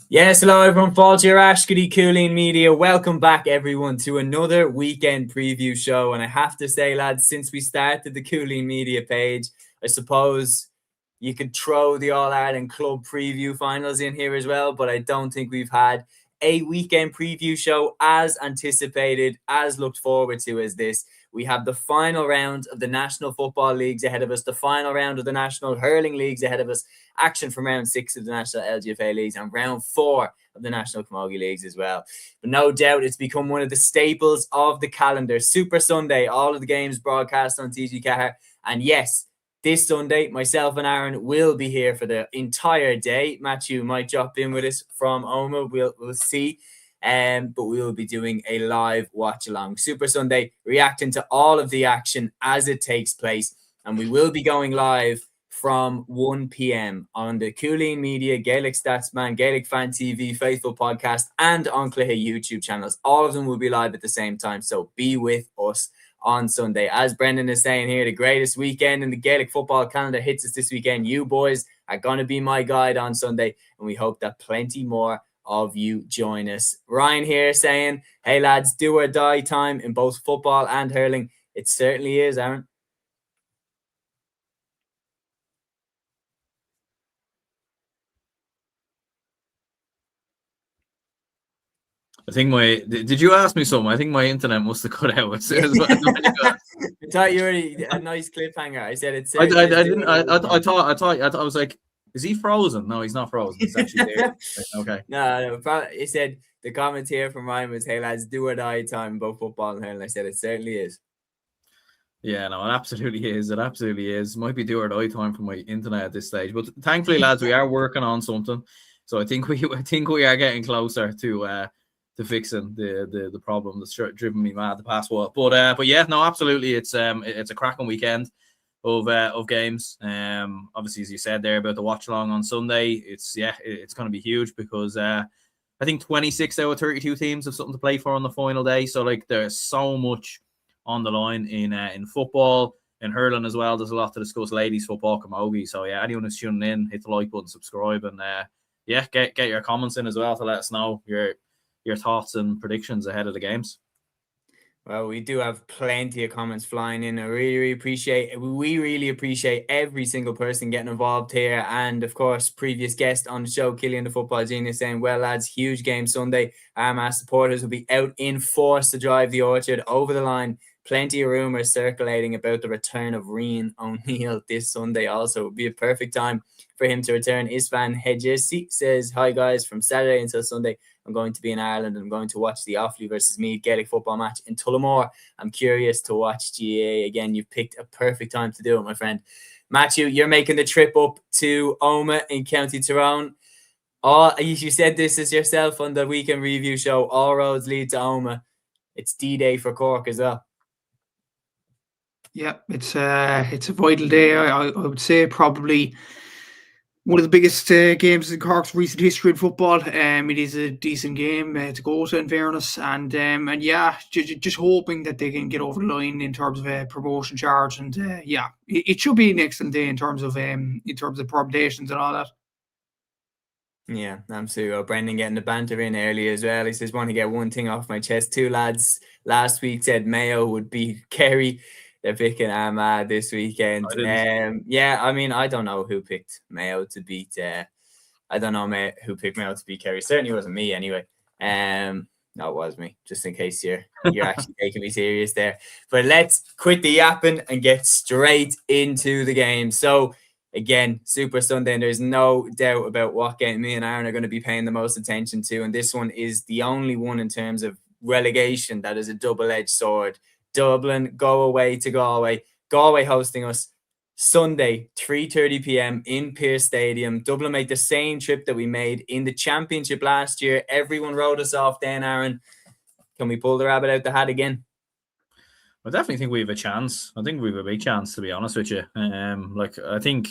Yes, hello everyone. Fáilte Ash, Cúilín Media. Welcome back, everyone, to another weekend preview show. And I have to say, lads, since we started the Cúilín Media page, I suppose you could throw the All Ireland Club preview finals in here as well. But I don't think we've had a weekend preview show as anticipated, as looked forward to as this. We have the final round of the National Football Leagues ahead of us, the final round of the National Hurling Leagues ahead of us, action from round 6 of the National LGFA Leagues, and round 4 of the National Camogie Leagues as well. But no doubt it's become one of the staples of the calendar. Super Sunday, all of the games broadcast on TG Cahir. And yes, this Sunday, myself and Aaron will be here for the entire day. Matthew might drop in with us from Omagh. We'll see. But we will be doing a live watch along. Super Sunday, reacting to all of the action as it takes place. And we will be going live from 1 p.m. on the Cúilín Media, Gaelic Statsman, Gaelic Fan TV, Faithful Podcast, and on Clehe YouTube channels. All of them will be live at the same time. So be with us on Sunday. As Brendan is saying here, the greatest weekend in the Gaelic football calendar hits us this weekend. You boys are going to be my guide on Sunday, and we hope that plenty more of you join us. Ryan here saying, hey lads, do or die time in both football and hurling. It certainly is, Aaron. I think did you ask me something? I think my internet must have cut out. I thought you were a nice cliffhanger. I said it's. I didn't. I thought. I was like, is he frozen? No, he's not frozen. He's actually there. Okay. No. It said the comment here from Ryan was, "Hey lads, do or die time in both football and hurling." I said it certainly is. Yeah, no, it absolutely is. It absolutely is. Might be do or die time for my internet at this stage, but thankfully, lads, we are working on something. So I think we are getting closer to fixing the problem that's driven me mad the past while. But yeah, no, absolutely, it's a cracking weekend of games. Obviously, as you said there about the watch along on Sunday, it's going to be huge because I think 26 out of 32 teams have something to play for on the final day. So like, there's so much on the line in football, in hurling as well. There's a lot to discuss. Ladies football, camogie. So yeah, anyone who's tuning in, hit the like button, subscribe, and get your comments in as well to let us know your thoughts and predictions ahead of the games. Well, we do have plenty of comments flying in. We really appreciate every single person getting involved here. And of course, previous guest on the show, Killian the Football Genius, saying, well, lads, huge game Sunday. Armagh supporters will be out in force to drive the Orchard over the line. Plenty of rumours circulating about the return of Rian O'Neill this Sunday also. It would be a perfect time for him to return. Isfan Hedges says, hi guys, from Saturday until Sunday, I'm going to be in Ireland and I'm going to watch the Offaly versus Meath Gaelic football match in Tullamore. I'm curious to watch GAA again. You've picked a perfect time to do it, my friend. Matthew, you're making the trip up to Omagh in County Tyrone. You said this as yourself on the weekend review show. All roads lead to Omagh. It's D-Day for Cork as well. Yeah, it's a vital day. I would say probably one of the biggest games in Cork's recent history in football. It is a decent game to go to, in fairness, and yeah, just hoping that they can get over the line in terms of a promotion charge, and yeah, it should be an excellent day in terms of permutations and all that. Yeah, absolutely. Brendan getting the banter in early as well. He says, want to get one thing off my chest. Two lads last week said Mayo would beat Kerry. They're picking Armagh this weekend. Yeah, I mean, I don't know who picked Mayo to beat. I don't know who picked Mayo to beat Kerry. Certainly wasn't me anyway. No, it was me. Just in case you're actually taking me serious there. But let's quit the yapping and get straight into the game. So again, Super Sunday, and there's no doubt about what game me and Aaron are going to be paying the most attention to. And this one is the only one in terms of relegation that is a double-edged sword. Dublin go away to Galway. Galway hosting us Sunday, 3:30 p.m. in Pearse Stadium. Dublin made the same trip that we made in the championship last year. Everyone wrote us off then, Aaron. Can we pull the rabbit out the hat again? I definitely think we have a chance. I think we have a big chance, to be honest with you. I think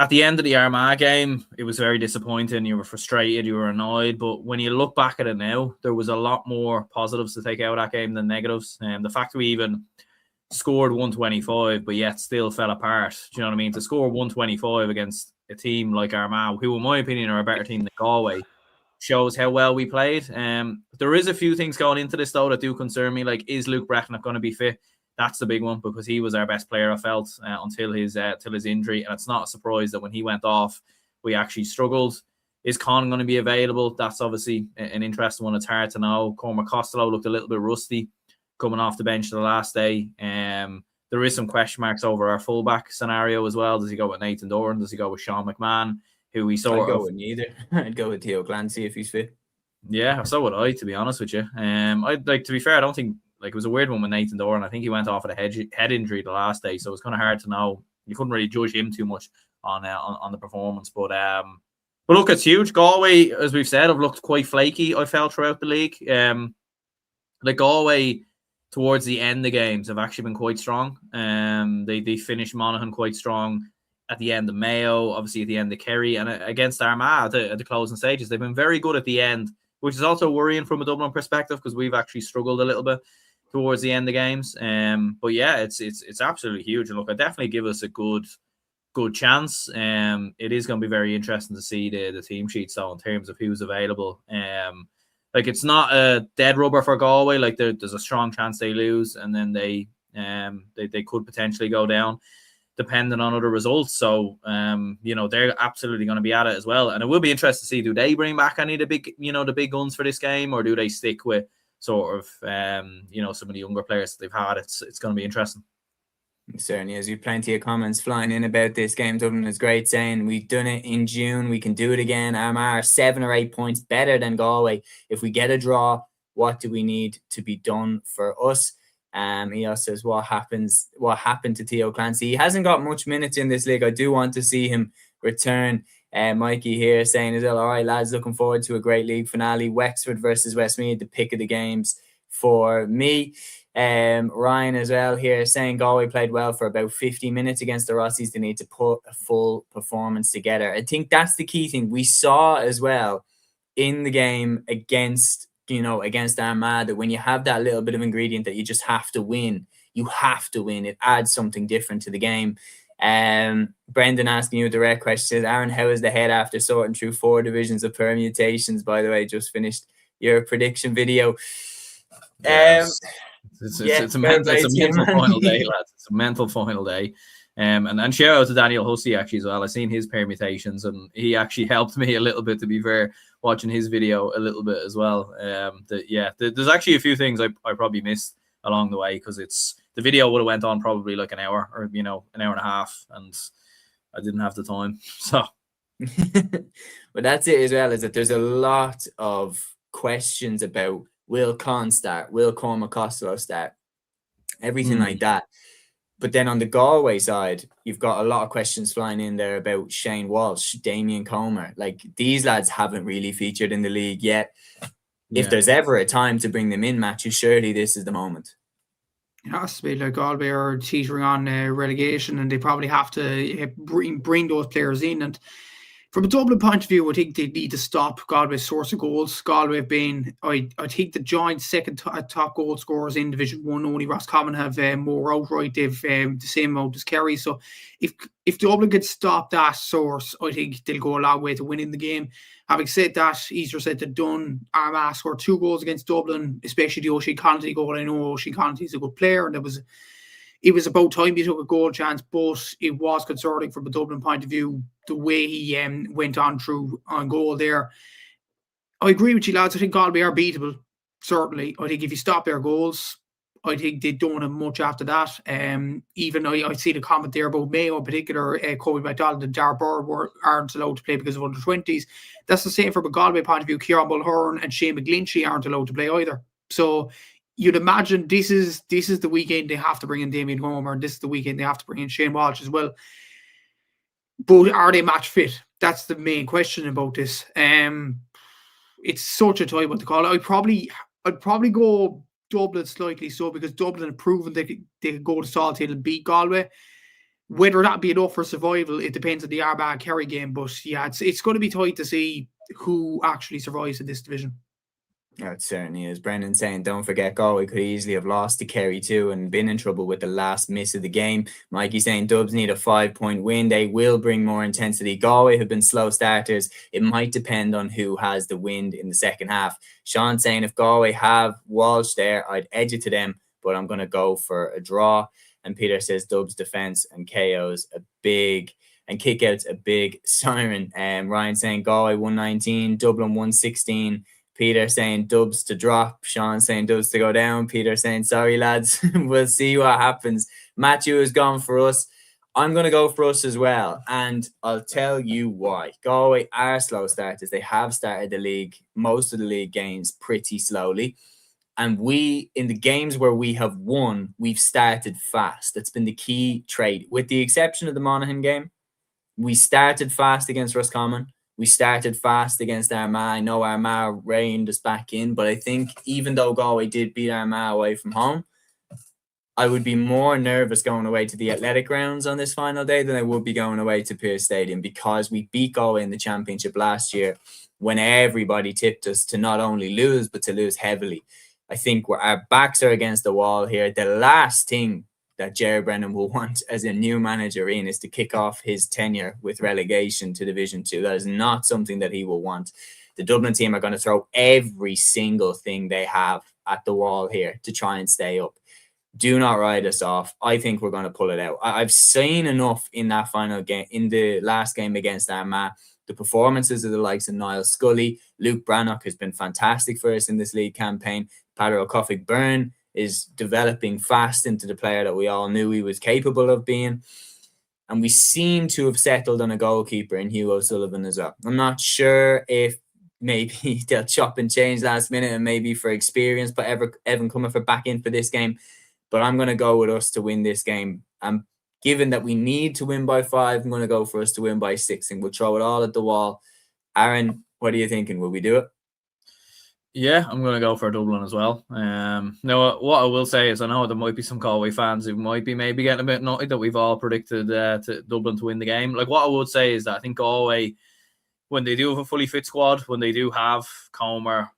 at the end of the Armagh game, it was very disappointing. You were frustrated, you were annoyed. But when you look back at it now, there was a lot more positives to take out of that game than negatives. The fact that we even scored 125, but yet still fell apart. Do you know what I mean? To score 125 against a team like Armagh, who in my opinion are a better team than Galway, shows how well we played. There is a few things going into this though that do concern me. Like, is Luke Brecknock going to be fit? That's the big one, because he was our best player, I felt, until his injury, and it's not a surprise that when he went off, we actually struggled. Is Con going to be available? That's obviously an interesting one. It's hard to know. Cormac Costello looked a little bit rusty coming off the bench the last day. There is some question marks over our fullback scenario as well. Does he go with Nathan Doran? Does he go with Sean McMahon, who we sort I'd go with neither. I'd go with Theo Clancy if he's fit. Yeah, so would I, to be honest with you. I'd like, to be fair, I don't think, like, it was a weird one with Nathan Doran. I think he went off with a head injury the last day, so it was kind of hard to know. You couldn't really judge him too much on the performance, but look, it's huge. Galway, as we've said, have looked quite flaky, I felt, throughout the league. Like, Galway towards the end of games have actually been quite strong. They finished Monaghan quite strong at the end of Mayo, obviously at the end of Kerry, and against Armagh at the closing stages. They've been very good at the end, which is also worrying from a Dublin perspective, because we've actually struggled a little bit towards the end of games. But yeah, it's absolutely huge. And look, I definitely give us a good chance. It is going to be very interesting to see the team sheets though, in terms of who's available. Like, it's not a dead rubber for Galway. Like, there's a strong chance they lose, and then they could potentially go down, depending on other results. So, they're absolutely going to be at it as well. And it will be interesting to see, do they bring back any of the big guns for this game, or do they stick with sort of, some of the younger players that they've had? It's going to be interesting. Certainly, as you've plenty of comments flying in about this game. Dublin is great, saying we've done it in June, we can do it again. Armagh are 7 or 8 points better than Galway. If we get a draw, what do we need to be done for us? He also says, what happened to Theo Clancy? He hasn't got much minutes in this league. I do want to see him return. Mikey here saying as well, all right, lads, looking forward to a great league finale. Wexford versus Westmeath, the pick of the games for me. Ryan as well here saying Galway played well for about 50 minutes against the Rossies. They need to put a full performance together. I think that's the key thing. We saw as well in the game against Armagh, that when you have that little bit of ingredient that you just have to win, it adds something different to the game. Brendan asking you a direct question, Aaron, how is the head after sorting through 4 divisions of permutations? By the way, just finished your prediction video. Yes. It's a mental final day, lads. It's a mental final day. And shout out to Daniel Hussey actually as well. I've seen his permutations, and he actually helped me a little bit, to be fair, watching his video a little bit as well. There's actually a few things I probably missed along the way, because the video would have went on probably like an hour, or an hour and a half, and I didn't have the time. So but that's it as well, is that there's a lot of questions about, will Con start? Will Cormac Costello start? Everything like that. But then on the Galway side, you've got a lot of questions flying in there about Shane Walsh, Damien Comer. Like, these lads haven't really featured in the league yet. Yeah. If there's ever a time to bring them in matches, surely this is the moment. It has to be. Like, Galway are teetering on relegation, and they probably have to bring those players in. And from a Dublin point of view, I think they need to stop Galway's source of goals. Galway have been, I think, the joint second top goal scorers in Division 1. Only Roscommon have more outright. They've the same amount as Kerry. So if Dublin could stop that source, I think they'll go a long way to winning the game. Having said that, easier said than done. Armagh scored 2 goals against Dublin, especially the Oisin Connolly goal. I know Oisin Connolly is a good player, and it was about time he took a goal chance, but it was concerning from a Dublin point of view, the way he went on through on goal there. I agree with you, lads. I think Galway are beatable, certainly. I think if you stop their goals, I think they don't have much after that. Even I see the comment there about Mayo in particular, Kobe McDonald and Dar Bird aren't allowed to play because of under-20s. That's the same from a Galway point of view. Kieran Mulhern and Shane McGlinchey aren't allowed to play either. So you'd imagine this is the weekend they have to bring in Damien Homer, and this is the weekend they have to bring in Shane Walsh as well. But are they match fit? That's the main question about this. It's such a tight one to call. I'd probably go Dublin slightly so, because Dublin have proven they could go to Salthill and beat Galway. Whether that be enough for survival, it depends on the Armagh Kerry game. But yeah, it's going to be tight to see who actually survives in this division. Oh, it certainly is. Brendan saying, don't forget, Galway could easily have lost to Kerry too and been in trouble with the last miss of the game. Mikey saying Dubs need a 5-point win. They will bring more intensity. Galway have been slow starters. It might depend on who has the wind in the second half. Sean saying, if Galway have Walsh there, I'd edge it to them, but I'm going to go for a draw. And Peter says Dubs defence and KOs a big, and kickouts a big siren. Ryan saying Galway 119, Dublin 116. Peter saying Dubs to drop. Sean saying Dubs to go down. Peter saying, sorry, lads. We'll see what happens. Matthew has gone for us. I'm going to go for us as well. And I'll tell you why. Galway are slow starters. They have started the league, most of the league games, pretty slowly. And we, in the games where we have won, we've started fast. That's been the key trait. With the exception of the Monaghan game, we started fast against Roscommon. We started fast against Armagh. I know Armagh reined us back in, but I think even though Galway did beat Armagh away from home, I would be more nervous going away to the Athletic Grounds on this final day than I would be going away to Pearse Stadium, because we beat Galway in the championship last year when everybody tipped us to not only lose, but to lose heavily. I think our backs are against the wall here. The last thing that Gerry Brennan will want as a new manager in is to kick off his tenure with relegation to Division 2. That is not something that he will want. The Dublin team are going to throw every single thing they have at the wall here to try and stay up. Do not write us off. I think we're going to pull it out. I've seen enough in that final game, in the last game against Armagh. The performances of the likes of Niall Scully, Luke Brannock has been fantastic for us in this league campaign. Padder O'Coffig-Byrne is developing fast into the player that we all knew he was capable of being. And we seem to have settled on a goalkeeper in Hugh O'Sullivan as well. I'm not sure if maybe they'll chop and change last minute and maybe for experience, but Evan Comerford back in for this game. But I'm going to go with us to win this game. Given that we need to win by 5, I'm going to go for us to win by 6, and we'll throw it all at the wall. Aaron, what are you thinking? Will we do it? Yeah, I'm going to go for Dublin as well. Now, what I will say is I know there might be some Galway fans who might be maybe getting a bit naughty that we've all predicted to Dublin to win the game. Like, what I would say is that I think Galway, when they do have a fully fit squad, when they do have Comer,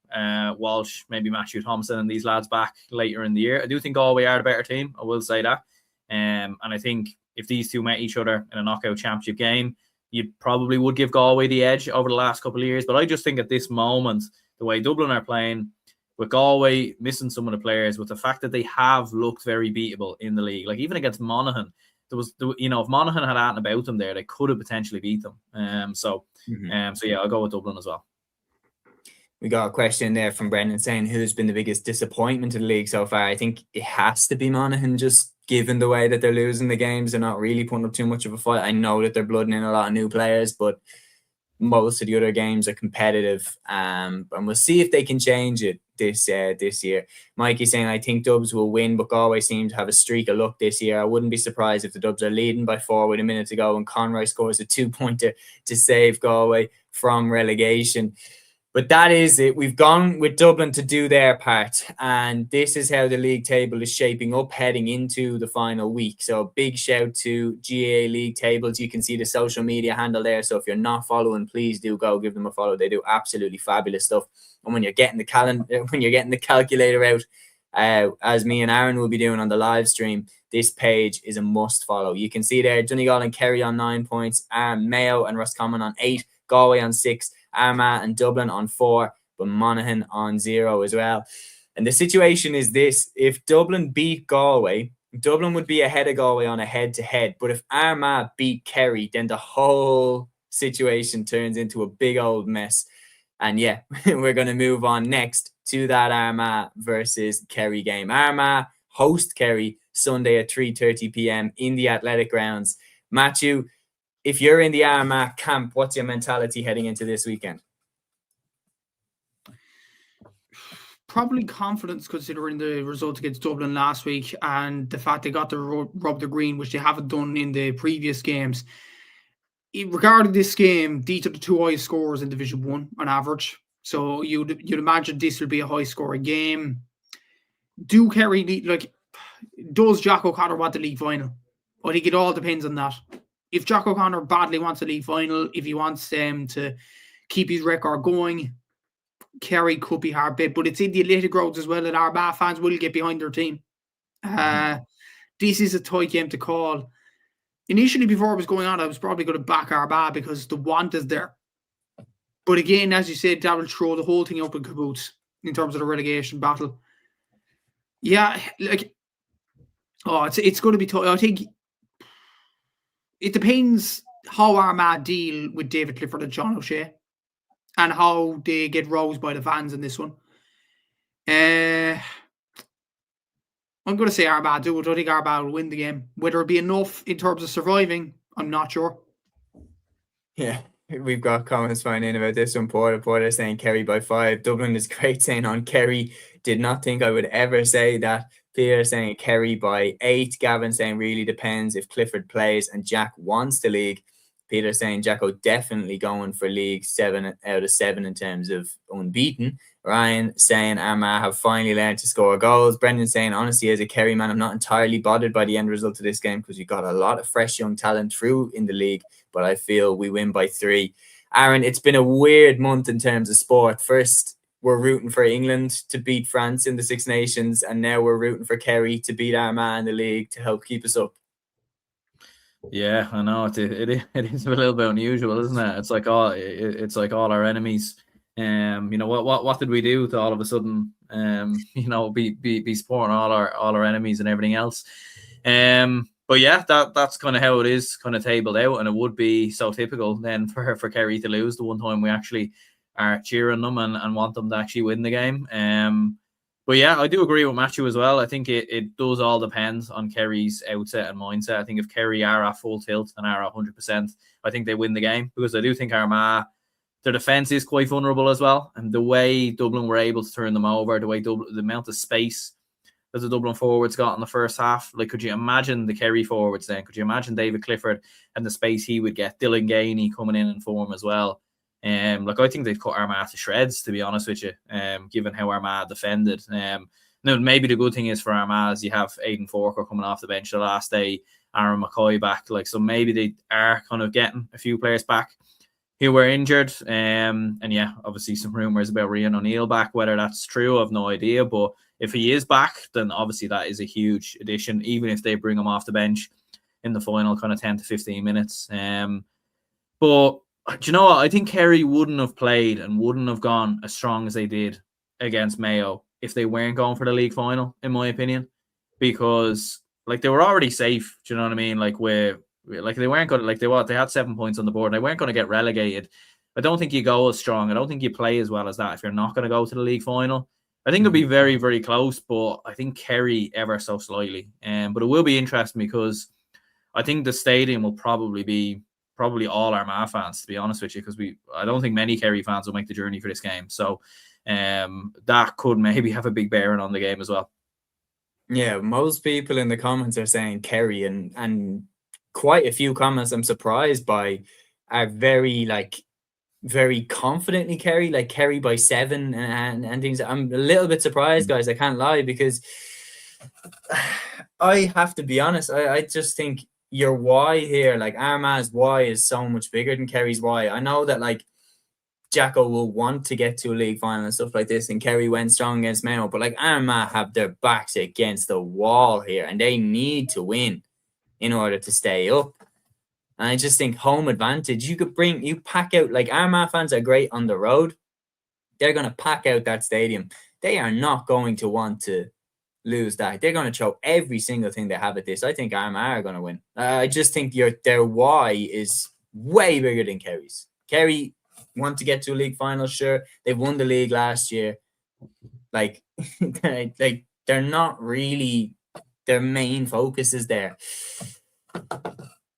Walsh, maybe Matthew Thompson and these lads back later in the year, I do think Galway are the better team. I will say that. And I think if these two met each other in a knockout championship game, you probably would give Galway the edge over the last couple of years. But I just think at this moment, the way Dublin are playing, with Galway missing some of the players, with the fact that they have looked very beatable in the league, like even against Monaghan, if Monaghan had anything about them there, they could have potentially beat them. So yeah, I'll go with Dublin as well. We got a question there from Brendan saying who's been the biggest disappointment in the league so far. I think it has to be Monaghan, just given the way that they're losing the games. They're not really putting up too much of a fight. I know that they're blooding in a lot of new players, but most of the other games are competitive. And we'll see if they can change it this year. Mikey saying, I think Dubs will win, but Galway seem to have a streak of luck this year. I wouldn't be surprised if the Dubs are leading by 4 with a minute to go and Conroy scores a 2-pointer to save Galway from relegation. But that is it. We've gone with Dublin to do their part. And this is how the league table is shaping up heading into the final week. So big shout to GAA League Tables. You can see the social media handle there. So if you're not following, please do go give them a follow. They do absolutely fabulous stuff. And when you're getting the calculator out, as me and Aaron will be doing on the live stream, this page is a must follow. You can see there Donegal and Kerry on 9 points, Mayo and Roscommon on 8, Galway on 6, Armagh and Dublin on 4, but Monaghan on 0 as well. And the situation is this: if Dublin beat Galway, Dublin would be ahead of Galway on a head-to-head. But if Armagh beat Kerry, then the whole situation turns into a big old mess. And yeah, we're going to move on next to that Armagh versus Kerry game. Armagh host Kerry Sunday at 3:30 p.m. in the Athletic Grounds. Matthew, if you're in the Armagh camp, what's your mentality heading into this weekend? Probably confidence, considering the result against Dublin last week and the fact they got to rub the green, which they haven't done in the previous games. Regarding this game, these are the 2 highest scorers in Division 1 on average. So you'd imagine this will be a high-scoring game. Do Kerry need, does Jack O'Connor want the league final? I think it all depends on that. If Jack O'Connor badly wants a league final, if he wants them to keep his record going, Kerry could be hard bit, but it's in the Athletic Grounds as well, and Armagh fans will get behind their team. This is a tight game to call. Initially, before it was going on, I was probably going to back Armagh because the want is there. But again, as you said, that will throw the whole thing up in caboose in terms of the relegation battle. Yeah, like, it's going to be tough. I think it depends how Armagh deal with David Clifford and John O'Shea and how they get roused by the fans in this one. I'm going to say Armagh do it. I think Armagh will win the game. Whether it'll be enough in terms of surviving, I'm not sure. Yeah, we've got comments flying in about this one. Porter saying Kerry by 5. Dublin is great saying on Kerry. Did not think I would ever say that. Peter saying Kerry by 8. Gavin saying really depends if Clifford plays and Jack wants the league. Peter saying Jacko definitely going for league 7 out of 7 in terms of unbeaten. Ryan saying Armagh have finally learned to score goals. Brendan saying honestly as a Kerry man I'm not entirely bothered by the end result of this game because we got a lot of fresh young talent through in the league, but I feel we win by 3. Aaron, it's been a weird month in terms of sport. First we're rooting for England to beat France in the Six Nations, and now we're rooting for Kerry to beat Armagh in the league to help keep us up. Yeah, I know it is a little bit unusual, isn't it? It's like all our enemies. You know what did we do to all of a sudden? You know, be supporting all our enemies and everything else. But yeah, that's kind of how it is, kind of tabled out, and it would be so typical then for Kerry to lose the one time we actually are cheering them and want them to actually win the game. But yeah, I do agree with Matthew as well. I think it does all depend on Kerry's outset and mindset. I think if Kerry are at full tilt and are 100%, I think they win the game, because I do think Armagh, their defence is quite vulnerable as well. And the way Dublin were able to turn them over, the amount of space that the Dublin forwards got in the first half, like, could you imagine the Kerry forwards then? Could you imagine David Clifford and the space he would get? Dylan Gainey coming in form as well. Like, I think they'd cut Armagh to shreds, to be honest with you, given how Armagh defended. Now, maybe the good thing is for Armagh is you have Aidan Forker coming off the bench the last day, Aaron McCoy back, like, so maybe they are kind of getting a few players back who were injured. And yeah, obviously some rumours about Rian O'Neill back. Whether that's true, I've no idea. But if he is back, then obviously that is a huge addition, even if they bring him off the bench in the final kind of 10 to 15 minutes. But do you know what? I think Kerry wouldn't have played and wouldn't have gone as strong as they did against Mayo if they weren't going for the league final, in my opinion, because like they were already safe. Do you know what I mean? Like they weren't going to, like, they had 7 points on the board and they weren't going to get relegated. I don't think you go as strong. I don't think you play as well as that if you're not going to go to the league final. I think it'll be very, very close, but I think Kerry ever so slightly. But it will be interesting because I think the stadium will probably be all Armagh fans, to be honest with you, because I don't think many Kerry fans will make the journey for this game. So that could maybe have a big bearing on the game as well. Yeah, most people in the comments are saying Kerry, and quite a few comments I'm surprised by are very confidently Kerry, like Kerry by 7 and things. I'm a little bit surprised, guys. I can't lie, because I have to be honest. I just think your why here, like Armagh's why is so much bigger than Kerry's why. I know that like Jacko will want to get to a league final and stuff like this, and Kerry went strong against Mayo, but like Armagh have their backs against the wall here and they need to win in order to stay up. And I just think home advantage, you pack out, like Armagh fans are great on the road. They're going to pack out that stadium. They are not going to want to lose that. They're going to throw every single thing they have at this. I think Armagh are going to win. I just think their why is way bigger than Kerry's. Kerry want to get to a league final, sure. They won the league last year. Like they're not really, their main focus is there.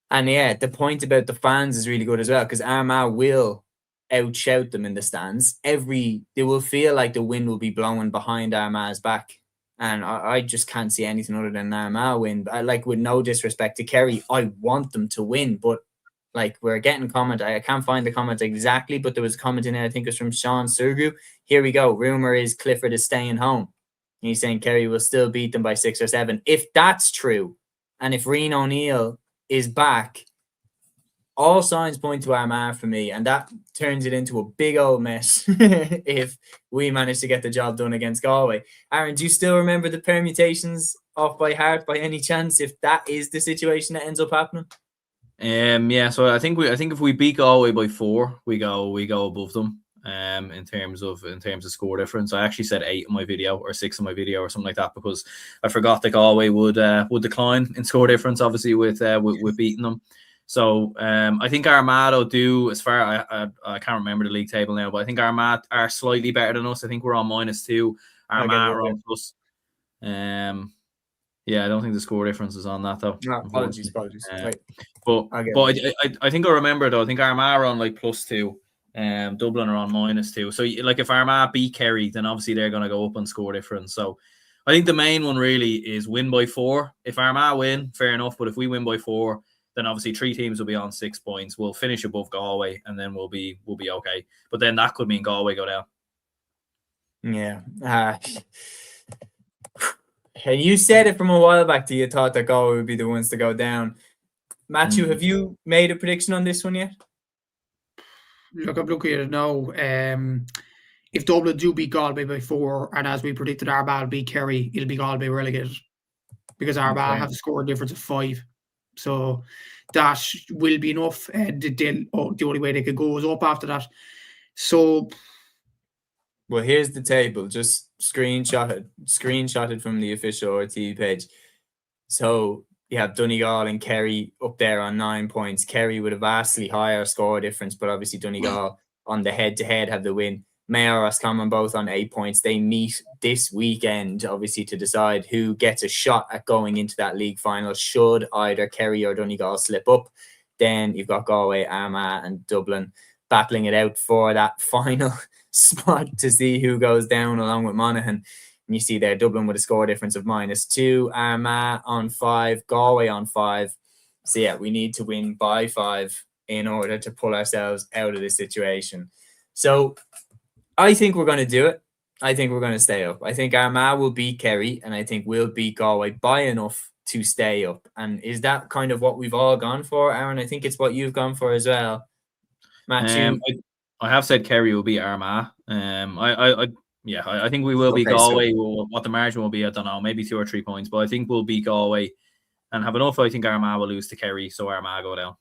And yeah, the point about the fans is really good as well, because Armagh will outshout them in the stands. They will feel like the wind will be blowing behind Armagh's back. And I just can't see anything other than Armagh win. Like, with no disrespect to Kerry, I want them to win. But like, we're getting a comment. I can't find the comment exactly, but there was a comment in there, I think it was from Sean Surgu. Here we go. Rumour is Clifford is staying home. And he's saying Kerry will still beat them by 6 or 7. If that's true, and if Rian O'Neill is back, all signs point to Armagh for me, and that turns it into a big old mess if we manage to get the job done against Galway. Aaron, do you still remember the permutations off by heart by any chance, if that is the situation that ends up happening? Yeah, so I think if we beat Galway by 4, we go above them. In terms of score difference, I actually said 8 in my video or 6 in my video or something like that, because I forgot that Galway would decline in score difference, obviously with beating them. So I think Armagh will do, as far I can't remember the league table now, but I think Armagh are slightly better than us. I think we're on -2. Armagh are on plus. Yeah, I don't think the score difference is on that though. No, apologies. But I think I remember though. I think Armagh are on like +2. Dublin are on -2. So like if Armagh beat Kerry, then obviously they're going to go up on score difference. So I think the main one really is win by 4. If Armagh win, fair enough. But if we win by 4, then obviously 3 teams will be on 6 points. We'll finish above Galway, and then we'll be okay. But then that could mean Galway go down. Yeah. And you said it from a while back that you thought that Galway would be the ones to go down. Matthew, have you made a prediction on this one yet? Look, I'm looking at it now. If Dublin do beat Galway by 4, and as we predicted, Armagh will beat Kerry, it'll be Galway relegated, because Armagh have a score difference of 5. So that will be enough. The only way they could go is up after that. So, well, here's the table. Just screenshotted from the official RT page. So you have Donegal and Kerry up there on 9 points. Kerry with a vastly higher score difference, but obviously Donegal on the head-to-head have the win. Mayo, Roscommon both on 8 points. They meet this weekend, obviously, to decide who gets a shot at going into that league final. Should either Kerry or Donegal slip up, then you've got Galway, Armagh and Dublin battling it out for that final spot to see who goes down, along with Monaghan. And you see there, Dublin with a score difference of -2, Armagh on 5, Galway on 5. So yeah, we need to win by 5 in order to pull ourselves out of this situation. So I think we're going to do it. I think we're going to stay up. I think Armagh will beat Kerry, and I think we'll beat Galway by enough to stay up. And is that kind of what we've all gone for, Aaron? I think it's what you've gone for as well. Matthew? I have said Kerry will beat Armagh. I think we will beat Galway. So what the margin will be, I don't know, maybe 2 or 3 points, but I think we'll beat Galway and have enough. I think Armagh will lose to Kerry, so Armagh go down.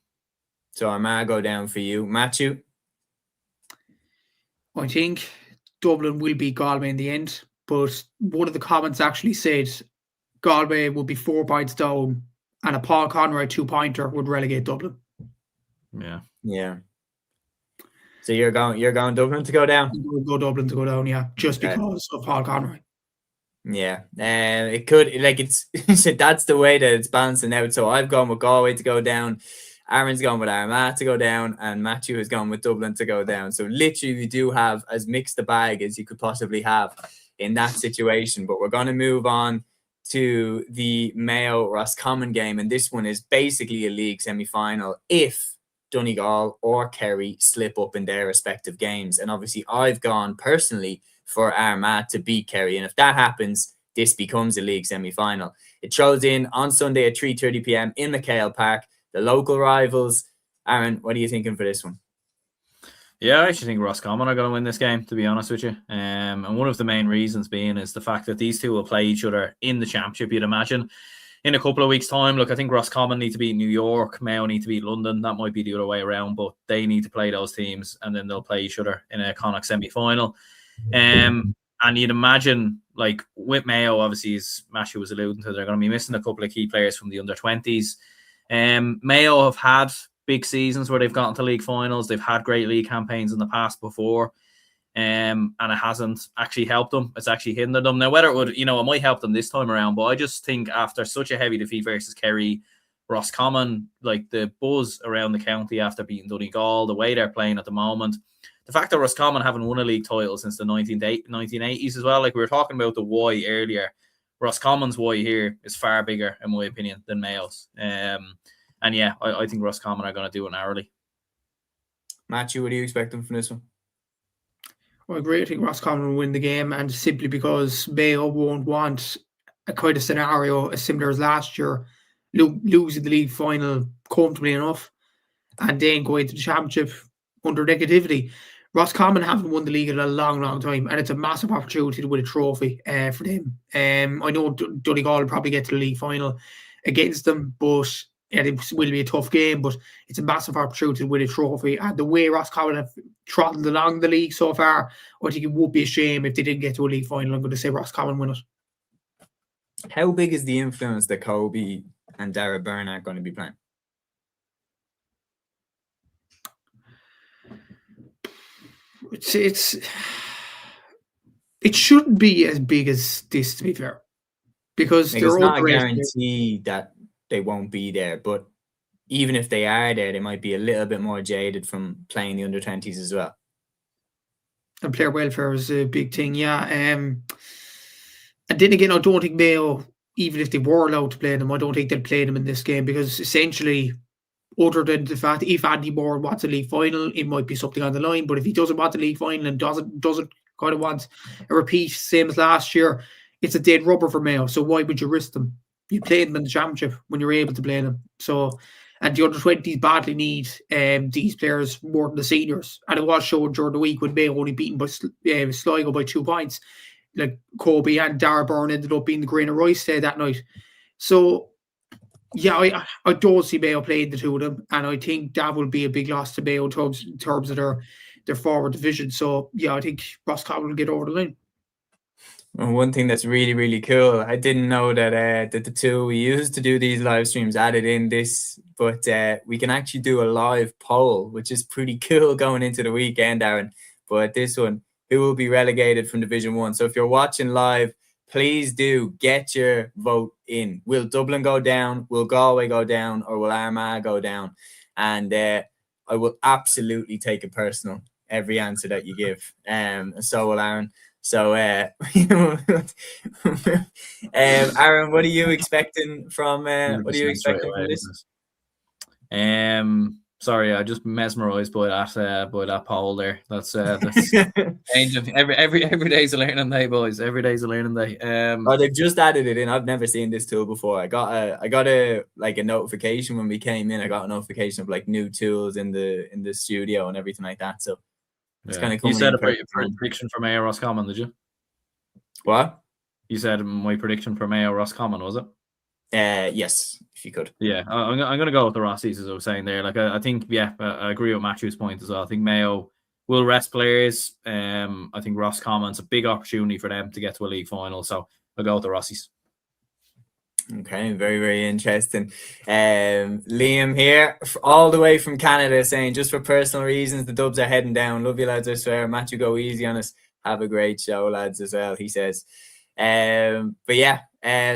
So Armagh go down for you. Matthew? I think Dublin will beat Galway in the end, but one of the comments actually said Galway would be 4 points down, and a Paul Conroy 2-pointer would relegate Dublin. Yeah. So you're going Dublin to go down? We'll go Dublin to go down, yeah, just because of Paul Conroy. Yeah, it could, like, it's that's the way that it's balancing out. So I've gone with Galway to go down, Aaron's gone with Armagh to go down, and Matthew has gone with Dublin to go down. So literally we do have as mixed a bag as you could possibly have in that situation. But we're going to move on to the Mayo Roscommon game, and this one is basically a league semi-final if Donegal or Kerry slip up in their respective games. And obviously I've gone personally for Armagh to beat Kerry, and if that happens, this becomes a league semi-final. It throws in on Sunday at 3:30 p.m. in McHale Park, the local rivals. Aaron, what are you thinking for this one? Yeah, I actually think Roscommon are going to win this game, to be honest with you. And one of the main reasons being is the fact that these two will play each other in the championship, you'd imagine. In a couple of weeks' time, look, I think Roscommon need to beat New York, Mayo need to beat London. That might be the other way around, but they need to play those teams, and then they'll play each other in a Connacht semi-final. And you'd imagine, like, with Mayo, obviously, as Matthew was alluding to, they're going to be missing a couple of key players from the under-20s. Mayo have had big seasons where they've gotten to league finals. They've had great league campaigns in the past before. And it hasn't actually helped them. It's actually hindered them. Now, whether it would, it might help them this time around, but I just think after such a heavy defeat versus Kerry, Roscommon, like the buzz around the county after beating Donegal, the way they're playing at the moment, the fact that Roscommon haven't won a league title since the 1980s as well, like we were talking about the why earlier, Roscommon's why here is far bigger, in my opinion, than Mayo's. And yeah, I think Roscommon are going to do it narrowly. Matthew, what do you expect them from this one? I agree. I think Roscommon will win the game, and simply because Mayo won't want a kind of scenario as similar as last year, losing the league final comfortably enough. and then go into the championship under negativity. Roscommon haven't won the league in a long, long time, and it's a massive opportunity to win a trophy for them. I know Donegal will probably get to the league final against them, but it will be a tough game, but it's a massive opportunity to win a trophy. And the way Roscommon have trotted along the league so far, I think it would be a shame if they didn't get to a league final. I'm going to say Roscommon win it. How big is the influence that Kobe and Dara Byrne are going to be playing? It shouldn't be as big as this, to be fair, because it's not a guarantee that they won't be there, but even if they are there, they might be a little bit more jaded from playing the under-20s as well. And player welfare is a big thing, yeah. And then again, I don't think Mayo, even if they were allowed to play them, I don't think they'll play them in this game, because essentially, other than the fact if Andy Moore wants a league final, it might be something on the line. But if he doesn't want the league final and doesn't kind of want a repeat, same as last year, it's a dead rubber for Mayo. So why would you risk them? You play them in the championship when you're able to play them. So, and the under-20s badly need these players more than the seniors. And it was shown during the week when Mayo only beaten by Sligo by 2 points. Like Kobe and Dara Byrne ended up being the grain of rice that night. So, yeah, I don't see Mayo playing the two of them, and I think that will be a big loss to Mayo in terms of their forward division. So, yeah, I think Roscommon will get over the line. And one thing that's really, really cool, I didn't know that the two we used to do these live streams added in this, but we can actually do a live poll, which is pretty cool going into the weekend, Aaron. But this one, who will be relegated from Division 1? So if you're watching live, please do get your vote in. Will Dublin go down? Will Galway go down? Or will Armagh go down? And I will absolutely take it personal, every answer that you give. So will Aaron. So, Aaron, what are you expecting from this? Sorry, I just mesmerised by that poll there. That's changing. Every day's a learning day, boys. Every day's a learning day. They've just added it in. I've never seen this tool before. I got a notification when we came in. I got a notification of like new tools in the studio and everything like that. So it's kind of cool. You said a prediction for Mayo Roscommon, did you? What? You said my prediction for Mayo Roscommon, was it? Yes, if you could. Yeah, I'm going to go with the Rossies, as I was saying there. Like, I think, I agree with Matthew's point as well. I think Mayo will rest players. I think Roscommon's a big opportunity for them to get to a league final. So I'll go with the Rossies. Okay, very, very interesting. Liam here, all the way from Canada, saying just for personal reasons, the Dubs are heading down. Love you, lads, I swear. Matthew, go easy on us. Have a great show, lads, as well, he says. But yeah,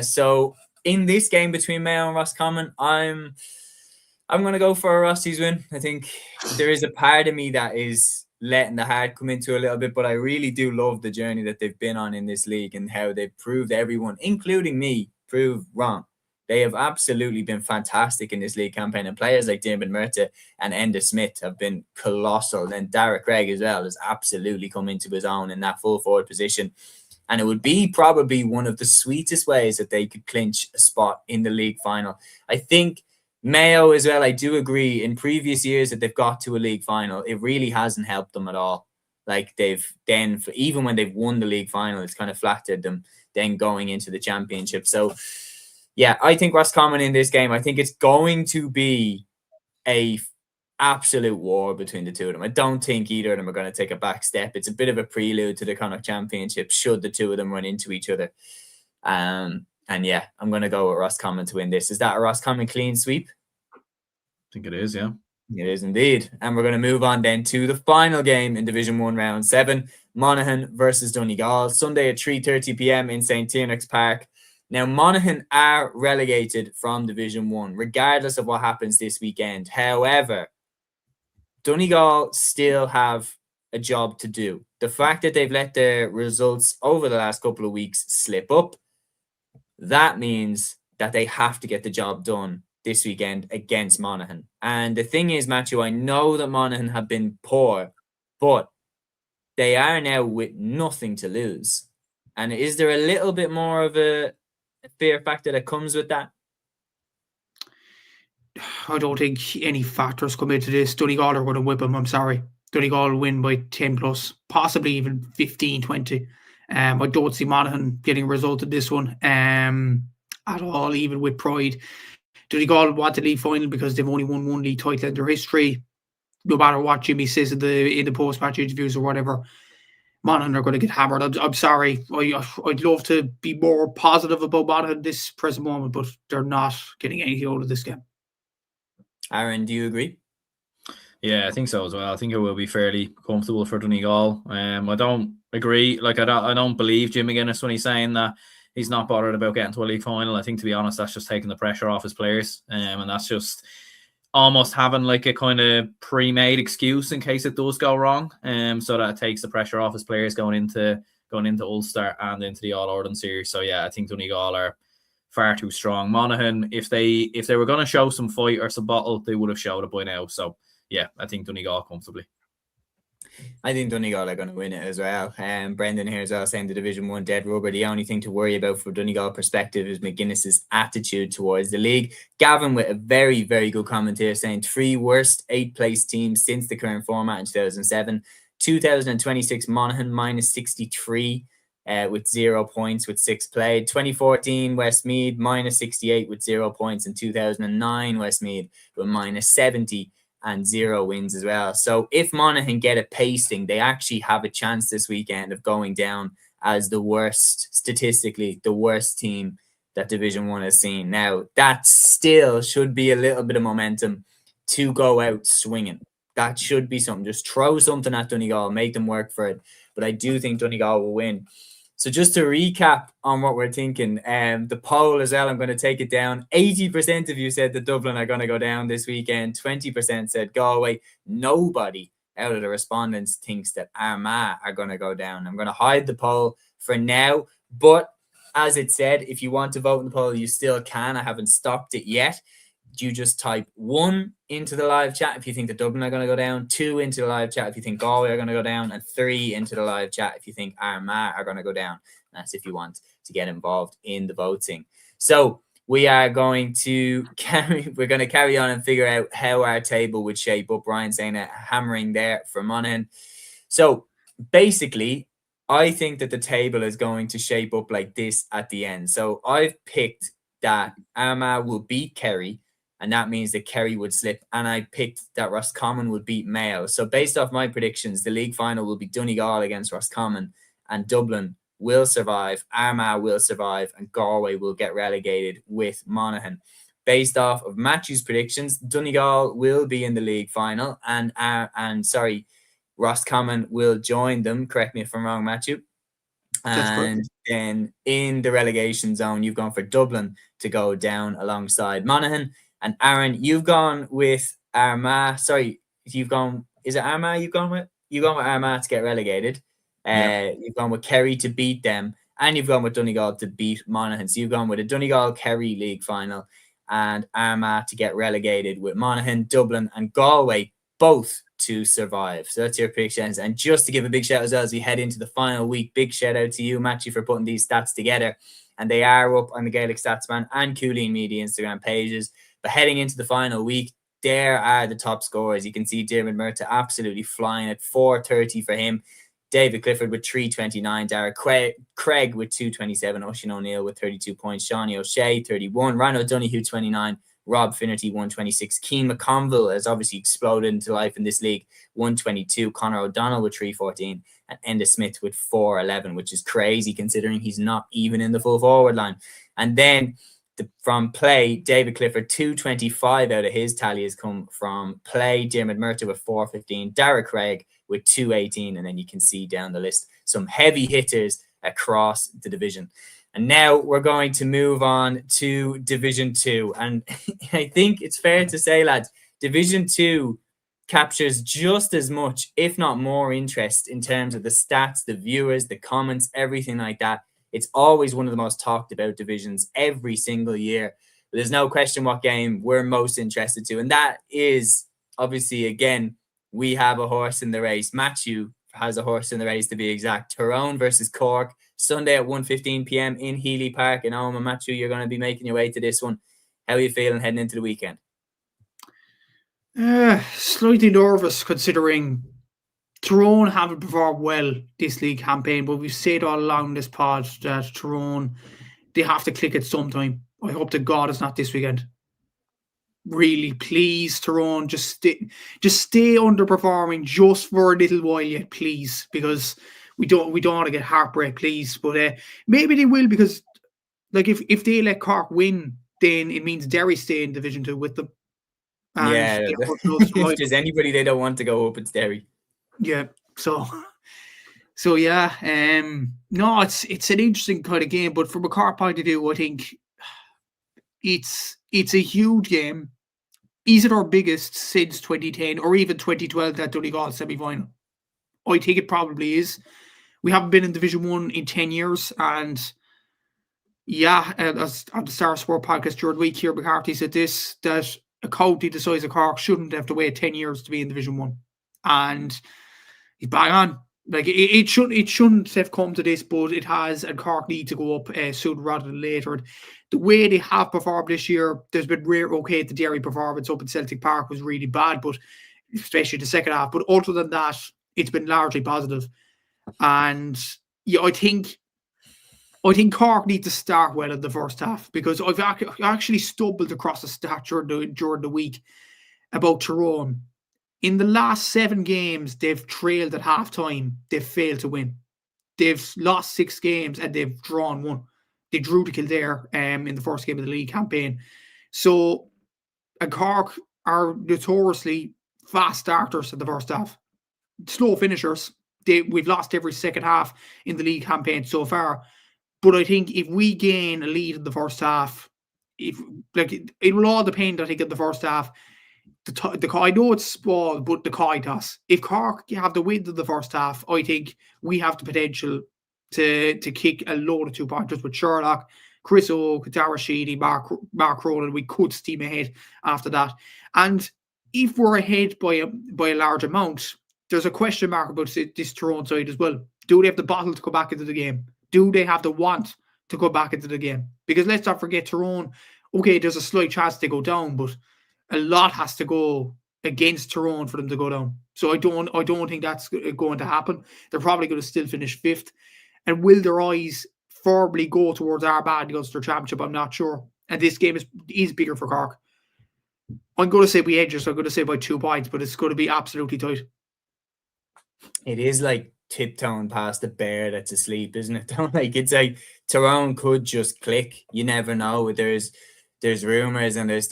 so in this game between Mayo and Roscommon, I'm going to go for a Rossies win. I think there is a part of me that is letting the heart come into a little bit, but I really do love the journey that they've been on in this league and how they've proved everyone, including me, proved wrong. They have absolutely been fantastic in this league campaign, and players like Damon Murta and Enda Smith have been colossal. And Derek Craig as well has absolutely come into his own in that full forward position. And it would be probably one of the sweetest ways that they could clinch a spot in the league final. I think Mayo as well, I do agree, in previous years that they've got to a league final, it really hasn't helped them at all. Like they've then, even when they've won the league final, it's kind of flattered them then going into the championship. So yeah, I think Roscommon in this game, I think it's going to be a absolute war between the two of them. I don't think either of them are going to take a back step. It's a bit of a prelude to the Connacht Championship should the two of them run into each other. And yeah, I'm going to go with Roscommon to win this. Is that a Roscommon clean sweep? I think it is, yeah. It is indeed. And we're going to move on then to the final game in Division 1 Round 7, Monaghan versus Donegal, Sunday at 3:30 p.m. in St. Tiernack's Park. Now, Monaghan are relegated from Division 1, regardless of what happens this weekend. However, Donegal still have a job to do. The fact that they've let their results over the last couple of weeks slip up, that means that they have to get the job done this weekend against Monaghan. And the thing is, Matthew, I know that Monaghan have been poor, but they are now with nothing to lose. And is there a little bit more of a fear factor that comes with that? I don't think any factors come into this. Donegal are going to whip them. I'm sorry. Donegal will win by 10 plus, possibly even 15, 20. I don't see Monaghan getting a result in this one at all, even with pride. Donegal want the league final because they've only won one league title in their history. No matter what Jimmy says in the post-match interviews or whatever, Monaghan are going to get hammered. I'm sorry. I'd love to be more positive about Monaghan at this present moment, but they're not getting anything out of this game. Aaron, do you agree? Yeah, I think so as well. I think it will be fairly comfortable for Donegal. I don't agree. Like, I don't believe Jim McGuinness when he's saying that he's not bothered about getting to a league final. I think, to be honest, that's just taking the pressure off his players. And that's just almost having like a kind of pre-made excuse in case it does go wrong. So that it takes the pressure off his players going into Ulster and into the All-Ireland series. So yeah, I think Donegal are far too strong. Monaghan, if they were going to show some fight or some bottle, they would have showed it by now. So yeah, I think Donegal comfortably. I think Donegal are going to win it as well. Brendan here as well saying the Division 1 dead rubber. The only thing to worry about from Donegal perspective is McGuinness's attitude towards the league. Gavin with a very, very good comment here saying 3 worst 8th place teams since the current format in 2007. 2026 Monaghan minus 63 with 0 points with 6 played. 2014 Westmeath minus 68 with 0 points. And 2009 Westmeath with minus 70 and 0 wins as well. So if Monaghan get a pasting, they actually have a chance this weekend of going down as the worst, statistically, the worst team that Division 1 has seen. Now, that still should be a little bit of momentum to go out swinging. That should be something. Just throw something at Donegal, make them work for it. But I do think Donegal will win. So just to recap on what we're thinking, the poll as well, I'm going to take it down. 80% of you said that Dublin are going to go down this weekend. 20% said Galway. Nobody out of the respondents thinks that Armagh are going to go down. I'm going to hide the poll for now. But as it said, if you want to vote in the poll, you still can. I haven't stopped it yet. You just type 1 into the live chat if you think that Dublin are going to go down, 2 into the live chat if you think Galway are going to go down, and 3 into the live chat if you think Armagh are going to go down. That's if you want to get involved in the voting. So we are going to carry on and figure out how our table would shape up. Ryan saying a hammering there for Monaghan. So basically, I think that the table is going to shape up like this at the end. So I've picked that Armagh will beat Kerry, and that means that Kerry would slip. And I picked that Roscommon would beat Mayo. So based off my predictions, the league final will be Donegal against Roscommon, and Dublin will survive, Armagh will survive, and Galway will get relegated with Monaghan. Based off of Matthew's predictions, Donegal will be in the league final, and Roscommon will join them. Correct me if I'm wrong, Matthew. And then in the relegation zone, you've gone for Dublin to go down alongside Monaghan. And Aaron, you've gone with Armagh. Sorry, is it Armagh you've gone with? You've gone with Armagh to get relegated. You've gone with Kerry to beat them. And you've gone with Donegal to beat Monaghan. So you've gone with a Donegal-Kerry league final and Armagh to get relegated with Monaghan, Dublin and Galway both to survive. So that's your predictions. And just to give a big shout out as we head into the final week, big shout out to you, Matthew, for putting these stats together. And they are up on the Gaelic Statsman and Cúilín Media Instagram pages. But heading into the final week, there are the top scorers. You can see Dermot Murtagh absolutely flying at 430 for him. David Clifford with 329. Dara Craig with 227. Oisin O'Neill with 32 points. Shawnee O'Shea, 31. Ryan O'Donoghue, 29. Rob Finnerty, 126. Keane McConville has obviously exploded into life in this league, 122. Conor O'Donnell with 314. And Enda Smith with 411, which is crazy considering he's not even in the full forward line. And then from play, David Clifford, 225 out of his tally has come from play. Dermot Murtagh with 415. Dara Craig with 218. And then you can see down the list some heavy hitters across the division. And now we're going to move on to Division 2. And I think it's fair to say, lads, Division 2 captures just as much, if not more, interest in terms of the stats, the viewers, the comments, everything like that. It's always one of the most talked about divisions every single year. But there's no question what game we're most interested to. And that is, obviously, again, we have a horse in the race. Matthew has a horse in the race, to be exact. Tyrone versus Cork, Sunday at 1:15 p.m. in Healy Park in Omagh. Matthew, you're going to be making your way to this one. How are you feeling heading into the weekend? Slightly nervous considering Tyrone haven't performed well this league campaign, but we've said all along this pod that Tyrone, they have to click at some time. I hope to God it's not this weekend. Really, please, Tyrone, just stay underperforming just for a little while yet, please, because we don't want to get heartbreak, please. But maybe they will, because like if they let Cork win, then it means Derry stay in Division 2 with them. And if there's anybody they don't want to go up, it's Derry. Yeah. So yeah. No, it's an interesting kind of game, but from a Cork point of view, I think it's a huge game. Is it our biggest since 2010 or even 2012, that Donegal semi-final? I think it probably is. We haven't been in Division 1 in 10 years, and yeah, as on the Star Sport podcast during the week, here McCarthy said that a county the size of Cork shouldn't have to wait 10 years to be in Division 1. And he's bang on. Like it shouldn't have come to this, but it has, and Cork need to go up sooner rather than later. And the way they have performed this year, there's been the Derry performance up in Celtic Park was really bad, but especially the second half. But other than that, it's been largely positive. And yeah, I think Cork need to start well in the first half, because I've actually stumbled across a stat during the week about Tyrone. In the last 7 games, they've trailed at halftime. They've failed to win. They've lost 6 games and they've drawn 1. They drew to Kildare in the first game of the league campaign. So, and Cork are notoriously fast starters in the first half. Slow finishers. We've lost every second half in the league campaign so far. But I think if we gain a lead in the first half, it will all depend, I think, in the first half. I know it's small, but the coin toss. If Cork have the win in the first half, I think we have the potential to kick a load of 2-pointers with Sherlock, Chris O, Dara Sheedy, Mark Cronin. We could steam ahead after that. And if we're ahead by a large amount, there's a question mark about this Tyrone side as well. Do they have the bottle to go back into the game? Do they have the want to go back into the game? Because let's not forget, Tyrone, okay, there's a slight chance they go down, but a lot has to go against Tyrone for them to go down. So I don't think that's going to happen. They're probably going to still finish 5th. And will their eyes firmly go towards Armagh in the Ulster Championship? I'm not sure. And this game is bigger for Cork. I'm going to say we edge it, so I'm going to say by 2 points, but it's going to be absolutely tight. It is like tiptoeing past the bear that's asleep, isn't it? It's like Tyrone could just click. You never know. There's rumors and there's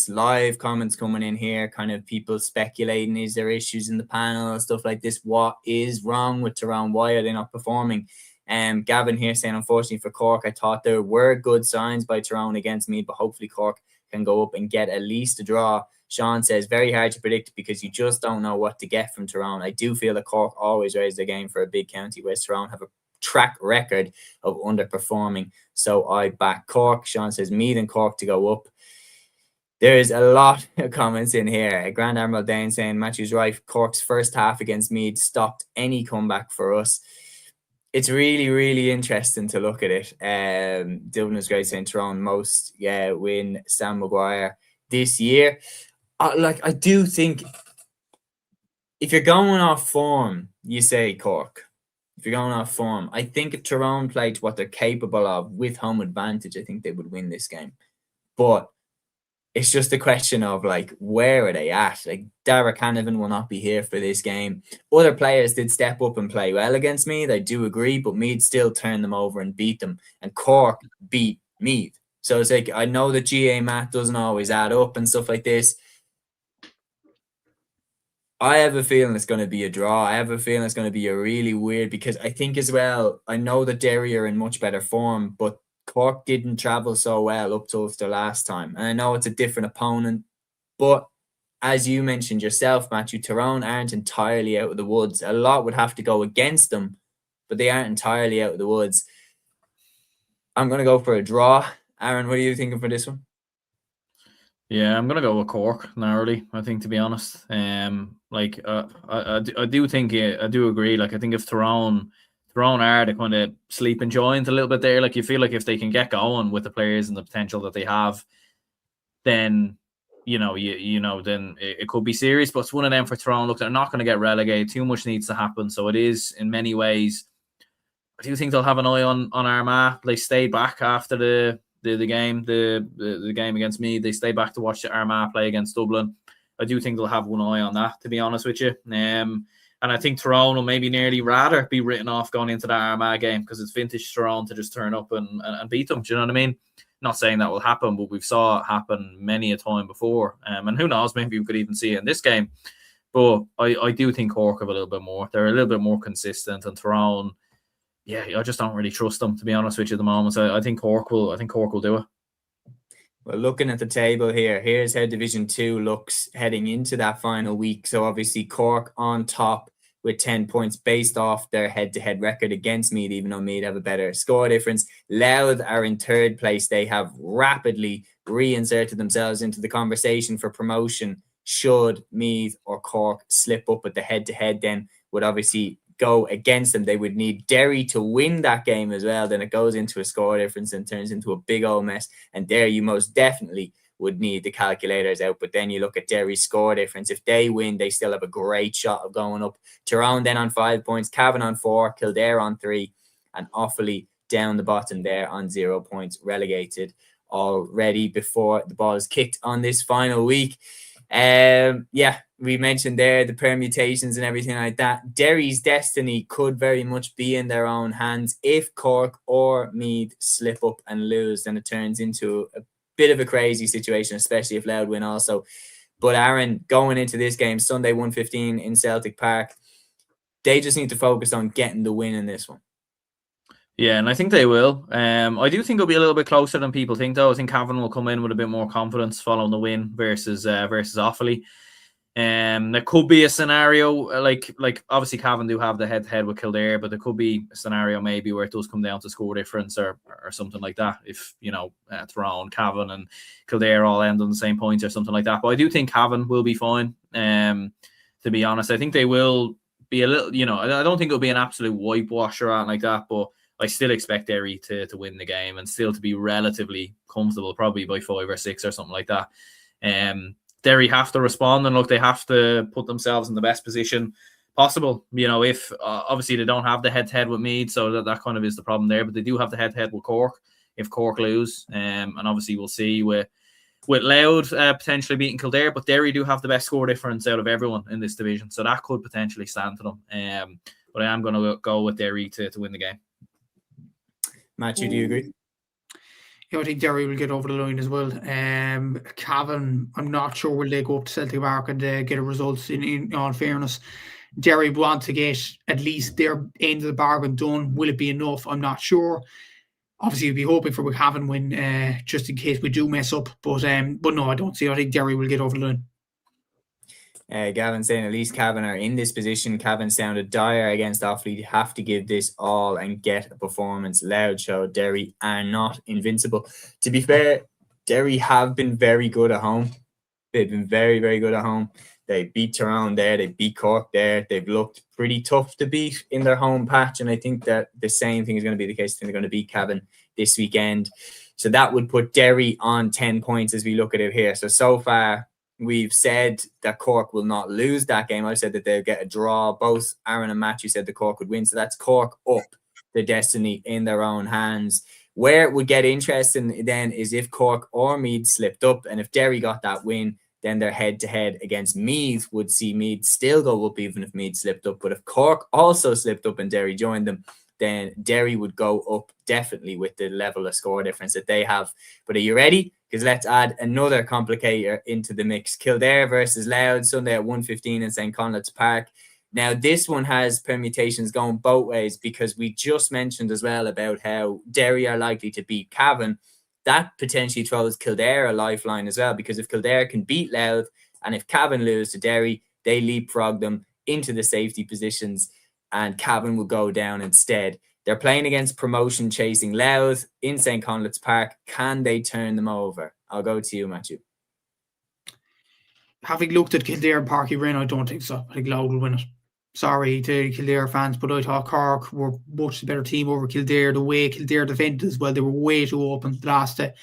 live comments coming in here, kind of people speculating, is there issues in the panel and stuff like this? What is wrong with Tyrone? Why are they not performing? Gavin here saying, unfortunately for Cork, I thought there were good signs by Tyrone against me, but hopefully Cork can go up and get at least a draw. Sean says, very hard to predict because you just don't know what to get from Tyrone. I do feel that Cork always raise their game for a big county, whereas Tyrone have a track record of underperforming. So I back Cork. Sean says, Meath and Cork to go up. There's a lot of comments in here. Grand Admiral Dane saying, Matthew's right. Cork's first half against Meath stopped any comeback for us. It's really, really interesting to look at it. Dylan was great saying Tyrone most win Sam Maguire this year. I do think if you're going off form, you say Cork. If you're going off form, I think if Tyrone played to what they're capable of with home advantage, I think they would win this game. But it's just a question of where are they at? Dara Canavan will not be here for this game. Other players did step up and play well against Meath, I do agree, but Meath still turned them over and beat them. And Cork beat Meath. So it's I know that GA math doesn't always add up and stuff like this. I have a feeling it's going to be a draw. I have a feeling it's going to be a really weird, because I think as well, I know that Derry are in much better form, but Cork didn't travel so well up to Ulster last time. And I know it's a different opponent, but as you mentioned yourself, Matthew, Tyrone aren't entirely out of the woods. A lot would have to go against them, but they aren't entirely out of the woods. I'm going to go for a draw. Aaron, what are you thinking for this one? Yeah, I'm gonna go with Cork narrowly, I think, to be honest. I do think, I do agree. I think if Tyrone are the kind of sleeping giant a little bit there, you feel like if they can get going with the players and the potential that they have, then then it could be serious. But it's one of them for Tyrone. Look, they're not going to get relegated. Too much needs to happen. So it is, in many ways, I do think they'll have an eye on Armagh. They stayed back after the game, the game against Meath. They stayed back to watch the Armagh play against Dublin. I do think they'll have one eye on that, to be honest with you. And I think Tyrone will maybe nearly rather be written off going into that Armagh game, because it's vintage Tyrone to just turn up and beat them. Do you know what I mean? Not saying that will happen, but we've saw it happen many a time before. And who knows, maybe we could even see it in this game. But I do think Cork have a little bit more. They're a little bit more consistent, and Tyrone, yeah, I just don't really trust them, to be honest with you, at the moment. So I think Cork will do it. Well, looking at the table here, here's how Division 2 looks heading into that final week. So obviously Cork on top with 10 points based off their head-to-head record against Meath, even though Meath have a better score difference. Louth are in third place. They have rapidly reinserted themselves into the conversation for promotion. Should Meath or Cork slip up at the head-to-head, then would obviously go against them. They would need Derry to win that game as well. Then it goes into a score difference and turns into a big old mess. And there you most definitely would need the calculators out. But then you look at Derry's score difference. If they win, they still have a great shot of going up. Tyrone then on 5 points, Cavan on 4, Kildare on 3, and Offaly down the bottom there on 0 points, relegated already before the ball is kicked on this final week. We mentioned there the permutations and everything like that. Derry's destiny could very much be in their own hands. If Cork or Meath slip up and lose, then it turns into a bit of a crazy situation, especially if Louth win also. But Aaron, going into this game, Sunday 1:15 in Celtic Park, they just need to focus on getting the win in this one. Yeah, and I think they will. I do think it'll be a little bit closer than people think, though. I think Cavan will come in with a bit more confidence following the win versus Offaly. There could be a scenario like obviously Cavan do have the head-to-head with Kildare, but there could be a scenario maybe where it does come down to score difference or something like that. If Tyrone, Cavan, and Kildare all end on the same points or something like that. But I do think Cavan will be fine. To be honest, I think they will be a little. I don't think it'll be an absolute whitewash or anything like that, but I still expect Derry to win the game and still to be relatively comfortable, probably by 5 or 6 or something like that. Derry have to respond, and look, they have to put themselves in the best position possible. If obviously they don't have the head-to-head with Meath, so that kind of is the problem there, but they do have the head-to-head with Cork if Cork lose. And obviously we'll see with Louth potentially beating Kildare, but Derry do have the best score difference out of everyone in this division, so that could potentially stand to them. But I am going to go with Derry to win the game. Matthew, do you agree? Yeah, I think Derry will get over the line as well. Cavan, I'm not sure will they go up to Celtic Park and get a result. In all fairness, Derry want to get at least their end of the bargain done. Will it be enough? I'm not sure. Obviously, we'll be hoping for a Cavan win, just in case we do mess up. But no, I don't see. I think Derry will get over the line. Gavin saying at least Cavan are in this position. Cavan sounded dire against Offaly. You have to give this all and get a performance. Loud show. Derry are not invincible. To be fair, Derry have been very good at home. They've been very, very good at home. They beat Tyrone there. They beat Cork there. They've looked pretty tough to beat in their home patch. And I think that the same thing is going to be the case. I think they're going to beat Cavan this weekend. So that would put Derry on 10 points as we look at it here. So far, we've said that Cork will not lose that game. I said that they'll get a draw. Both Aaron and Matthew said that Cork would win. So that's Cork up their destiny in their own hands. Where it would get interesting then is if Cork or Meath slipped up. And if Derry got that win, then their head-to-head against Meath would see Meath still go up even if Meath slipped up. But if Cork also slipped up and Derry joined them, then Derry would go up definitely with the level of score difference that they have. But are you ready? Because let's add another complicator into the mix. Kildare versus Louth, Sunday at 1:15 in St. Conleth's Park. Now, this one has permutations going both ways because we just mentioned as well about how Derry are likely to beat Cavan. That potentially throws Kildare a lifeline as well, because if Kildare can beat Louth and if Cavan lose to Derry, they leapfrog them into the safety positions and Cavan will go down instead. They're playing against promotion chasing Louth in St. Conleth's Park. Can they turn them over? I'll go to you, Matthew. Having looked at Kildare and Parky Rin, I don't think so. I think Louth will win it. Sorry to Kildare fans, but I thought Cork were much the better team over Kildare. The way Kildare defended as well, they were way too open last day.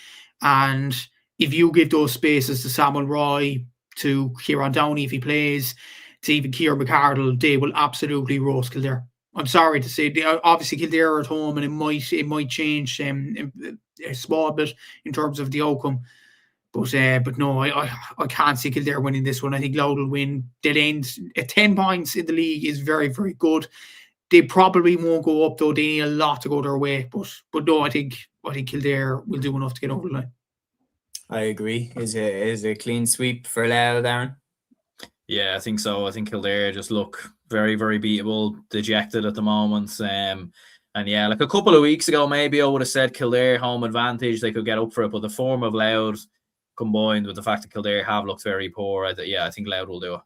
And if you give those spaces to Samuel Roy, to Kieran Downey if he plays, to even Kieran McArdle, they will absolutely roast Kildare. I'm sorry to say, obviously Kildare are at home, and it might change a small bit in terms of the outcome. But no, I can't see Kildare winning this one. I think Louth will win. They'll end at 10 points in the league is very, very good. They probably won't go up though. They need a lot to go their way. But no, I think Kildare will do enough to get over the line. I agree. Is a clean sweep for Louth, Darren? Yeah, I think so. I think Kildare just look very, very beatable, dejected at the moment. And yeah, like a couple of weeks ago, maybe I would have said Kildare home advantage, they could get up for it. But the form of Louth combined with the fact that Kildare have looked very poor, I think Louth will do it.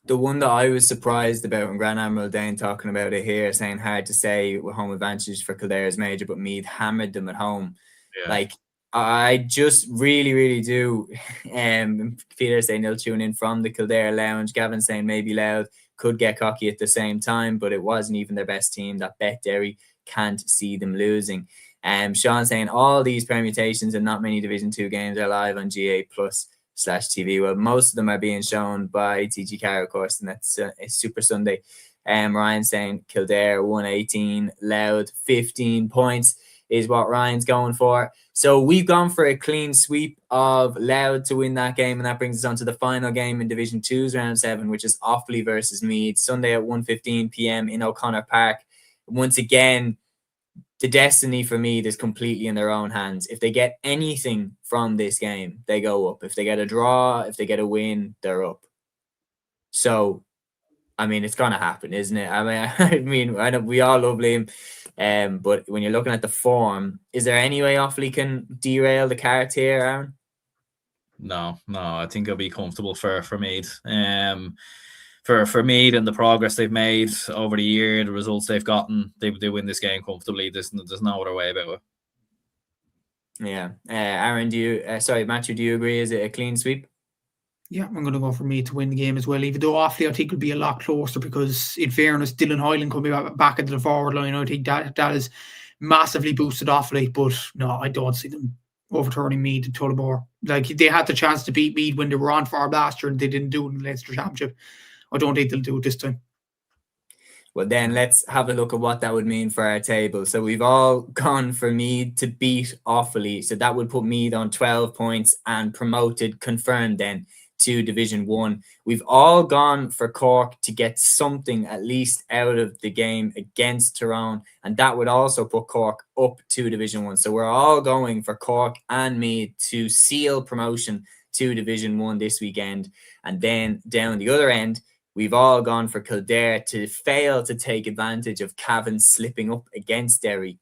The one that I was surprised about when Grand Admiral Dane talking about it here, saying hard to say home advantage for Kildare is major, but Meath hammered them at home. Yeah. Like, I just really, really do. Peter saying he'll tune in from the Kildare lounge. Gavin saying maybe Louth could get cocky at the same time, but it wasn't even their best team. That Bet Derry can't see them losing. Sean saying all these permutations and not many Division 2 games are live on GA+/TV. Well, most of them are being shown by TG Car, of course, and that's a Super Sunday. Ryan saying Kildare 118, Louth 15 points is what Ryan's going for. So we've gone for a clean sweep of Louth to win that game, and that brings us on to the final game in Division 2's round 7, which is Offaly versus Meath, Sunday at 1:15 p.m. in O'Connor Park. Once again, the destiny for Meath is completely in their own hands. If they get anything from this game, they go up. If they get a draw, if they get a win, they're up. So, I mean, it's going to happen, isn't it? I know we all love Liam, but when you're looking at the form, is there any way Offaly can derail the carts here, Aaron? No, I think it'll be comfortable for Meath. For Meath and the progress they've made over the year, the results they've gotten, they win this game comfortably. There's no other way about it. Yeah. Aaron, Matthew, do you agree? Is it a clean sweep? Yeah, I'm going to go for Meath to win the game as well, even though Offaly I think will be a lot closer because, in fairness, Dylan Hyland coming back into the forward line, I think that has massively boosted Offaly, but no, I don't see them overturning Meath in Tullamore. Like, they had the chance to beat Meath when they were on form last year and they didn't do it in the Leinster Championship. I don't think they'll do it this time. Well, then let's have a look at what that would mean for our table. So we've all gone for Meath to beat Offaly. So that would put Meath on 12 points and promoted, confirmed then to Division 1. We've all gone for Cork to get something at least out of the game against Tyrone. And that would also put Cork up to Division 1. So we're all going for Cork and Meath to seal promotion to Division 1 this weekend. And then down the other end, we've all gone for Kildare to fail to take advantage of Cavan slipping up against Derry.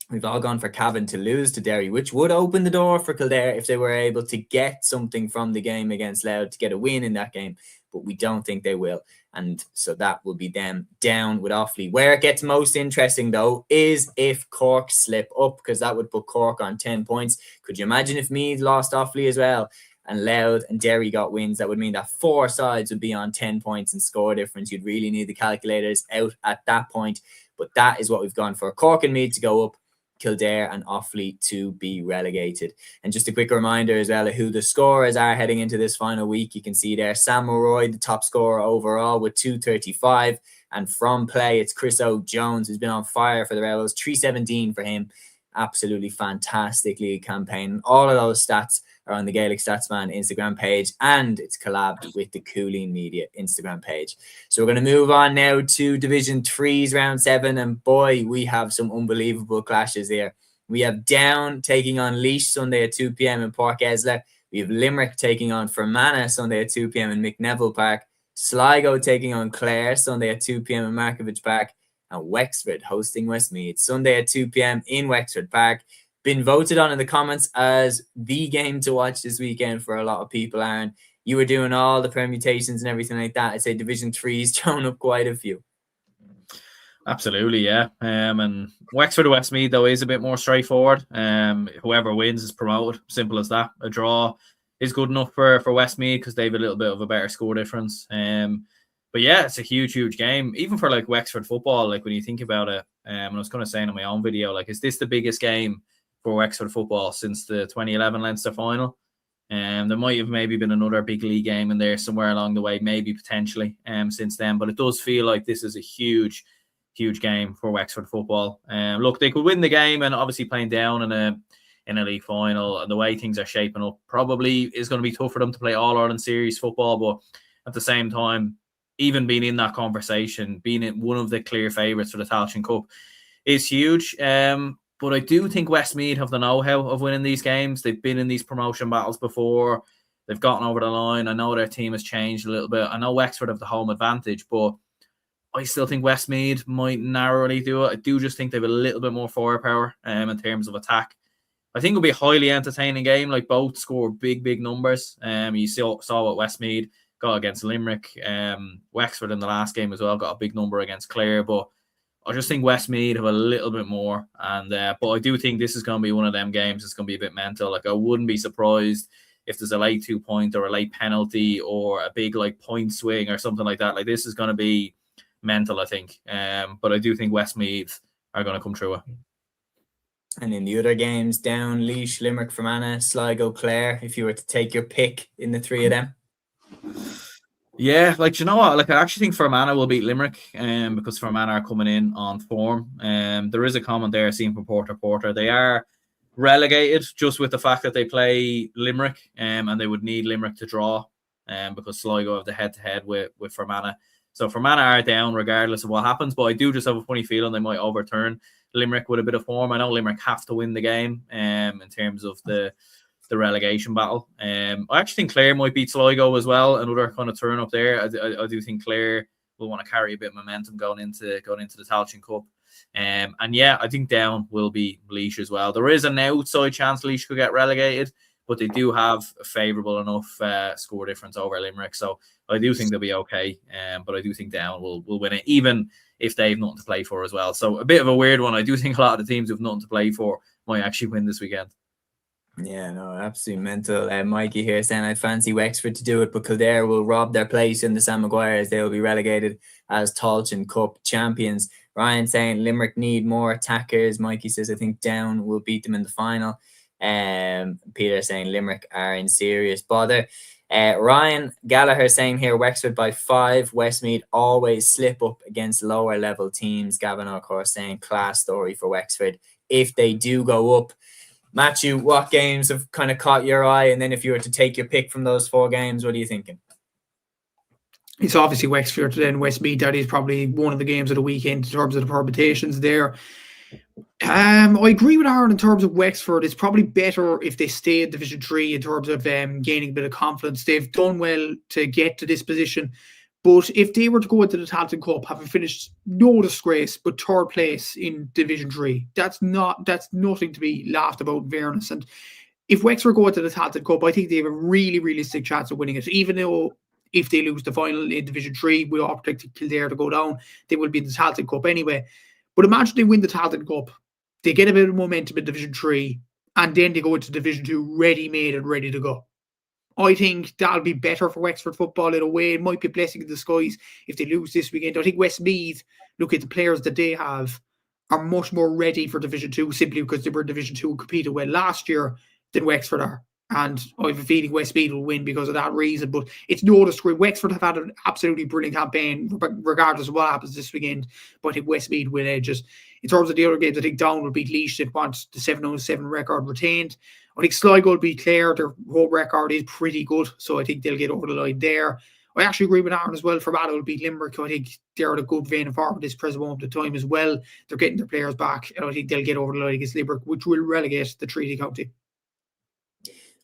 We've all gone for Cavan to lose to Derry, which would open the door for Kildare if they were able to get something from the game against Louth to get a win in that game. But we don't think they will. And so that will be them down with Offaly. Where it gets most interesting, though, is if Cork slip up, because that would put Cork on 10 points. Could you imagine if Meath lost Offaly as well? And Louth and Derry got wins? That would mean that 4 sides would be on 10 points in score difference. You'd really need the calculators out at that point. But that is what we've gone for. Cork and Meath to go up, Kildare and Offaly to be relegated. And just a quick reminder as well of who the scorers are heading into this final week. You can see there Sam Roy, the top scorer overall with 235. And from play, it's Chris O'Jones, who's been on fire for the Rebels. 317 for him. Absolutely fantastic league campaign. All of those stats are on the Gaelic Statsman Instagram page, and it's collabed with the Cúilín Media Instagram page. So we're going to move on now to Division 3's round 7, and boy, we have some unbelievable clashes here. We have Down taking on Laois Sunday at 2 p.m. in Park Esler. We have Limerick taking on Fermanagh Sunday at 2 p.m. in McNeville Park. Sligo taking on Clare Sunday at 2 p.m. in Markovich Park. And Wexford hosting Westmeath Sunday at 2 p.m. in Wexford Park. Been voted on in the comments as the game to watch this weekend for a lot of people, Aaron. You were doing all the permutations and everything like that. I'd say Division 3's thrown up quite a few. Absolutely, yeah. And Wexford Westmeath, though, is a bit more straightforward. Whoever wins is promoted. Simple as that. A draw is good enough for Westmeath because they have a little bit of a better score difference. But yeah, it's a huge game. Even for like Wexford football, like when you think about it, and I was going to say in my own video, like, is this the biggest game for Wexford football since the 2011 Leinster final. There might have maybe been another big league game in there somewhere along the way, maybe potentially since then. But it does feel like this is a huge game for Wexford football. Look, they could win the game, and obviously playing down in a league final and the way things are shaping up probably is going to be tough for them to play All-Ireland series football. But at the same time, even being in that conversation, being one of the clear favourites for the Tailteann Cup is huge. But I do think Westmeath have the know-how of winning these games. They've been in these promotion battles before. They've gotten over the line. I know their team has changed a little bit. I know Wexford have the home advantage, but I still think Westmeath might narrowly do it. I do just think they have a little bit more firepower in terms of attack. I think it'll be a highly entertaining game. Like, both score big numbers. You saw what Westmeath got against Limerick. Wexford in the last game as well got a big number against Clare, but I just think Westmeath have a little bit more. And but I do think this is going to be one of them games. It's going to be a bit mental. Like, I wouldn't be surprised if there's a late 2-point or a late penalty or a big point swing or something like that. Like, this is going to be mental, I think. But I do think Westmeath are going to come through it. And in the other games, Down, Laois, Limerick, Fermanagh, Sligo, Clare, if you were to take your pick in the three of them? Yeah, you know what? I actually think Fermanagh will beat Limerick because Fermanagh are coming in on form. There is a comment there seen from Porter. They are relegated just with the fact that they play Limerick and they would need Limerick to draw because Sligo have the head-to-head with Fermanagh. So Fermanagh are down regardless of what happens, but I do just have a funny feeling they might overturn Limerick with a bit of form. I know Limerick have to win the game in terms of the relegation battle. I actually think Clare might beat Sligo as well. Another kind of turn up there. I do think Clare will want to carry a bit of momentum going into the Tailteann Cup. And yeah, I think Down will be Laois as well. There is an outside chance Laois could get relegated, but they do have a favourable enough score difference over Limerick. So I do think they'll be okay. But I do think Down will win it, even if they have nothing to play for as well. So a bit of a weird one. I do think a lot of the teams who have nothing to play for might actually win this weekend. Yeah, no, absolutely mental. Mikey here saying I fancy Wexford to do it, but Kildare will rob their place in the Sam Maguires. They will be relegated as Tailteann Cup champions. Ryan saying Limerick need more attackers. Mikey says I think Down will beat them in the final. Peter saying Limerick are in serious bother. Ryan Gallagher saying here Wexford by 5. Westmeath always slip up against lower level teams. Gavin, of course, saying class story for Wexford if they do go up. Matthew, what games have kind of caught your eye? And then if you were to take your pick from those 4 games, what are you thinking? It's obviously Wexford and Westmeath. That is probably one of the games of the weekend in terms of the permutations there. I agree with Aaron in terms of Wexford. It's probably better if they stay in Division 3 in terms of gaining a bit of confidence. They've done well to get to this position. But if they were to go into the Tailteann Cup, having finished no disgrace, but 3rd place in Division 3, that's nothing to be laughed about, in fairness. And if Wexford go into the Tailteann Cup, I think they have a really realistic chance of winning it. Even though if they lose the final in Division 3, we all predict Kildare to go down, they will be in the Tailteann Cup anyway. But imagine they win the Tailteann Cup, they get a bit of momentum in Division 3, and then they go into Division 2 ready-made and ready to go. I think that'll be better for Wexford football in a way. It might be a blessing in disguise if they lose this weekend. I think Westmeath, look at the players that they have, are much more ready for Division 2 simply because they were in Division 2 and competed well last year than Wexford are. And I have a feeling Westmeath will win because of that reason. But it's no disgrace. Wexford have had an absolutely brilliant campaign, regardless of what happens this weekend. But I think Westmeath will edge it. In terms of the other games, I think Down will beat Laois. They want the 7-7 record retained. I think Sligo will beat Clare. Their home record is pretty good, so I think they'll get over the line there. I actually agree with Aaron as well. Fermanagh will beat Limerick. I think they're in a good vein of form at this present moment of time as well. They're getting their players back, and I think they'll get over the line against Limerick, which will relegate the Treaty County.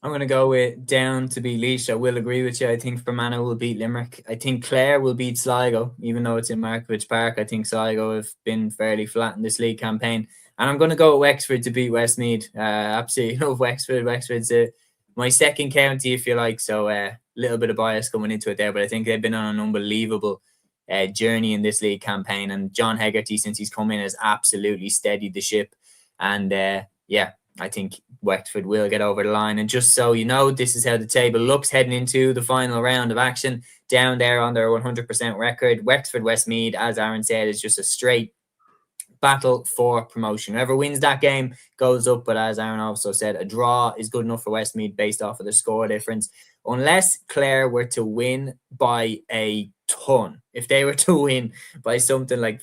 I'm going to go with Down to beat Laois. I will agree with you. I think Fermanagh will beat Limerick. I think Clare will beat Sligo, even though it's in Markievicz Park. I think Sligo have been fairly flat in this league campaign. And I'm going to go with Wexford to beat Westmeath. Absolutely love Wexford. Wexford's my second county, if you like. So a little bit of bias coming into it there. But I think they've been on an unbelievable journey in this league campaign. And John Hegarty, since he's come in, has absolutely steadied the ship. And yeah, I think Wexford will get over the line. And just so you know, this is how the table looks heading into the final round of action. Down there on their 100% record. Wexford Westmeath, as Aaron said, is just a straight battle for promotion. Whoever wins that game goes up, but as Aaron also said, a draw is good enough for Westmeath based off of their score difference. Unless Clare were to win by a ton, if they were to win by something like,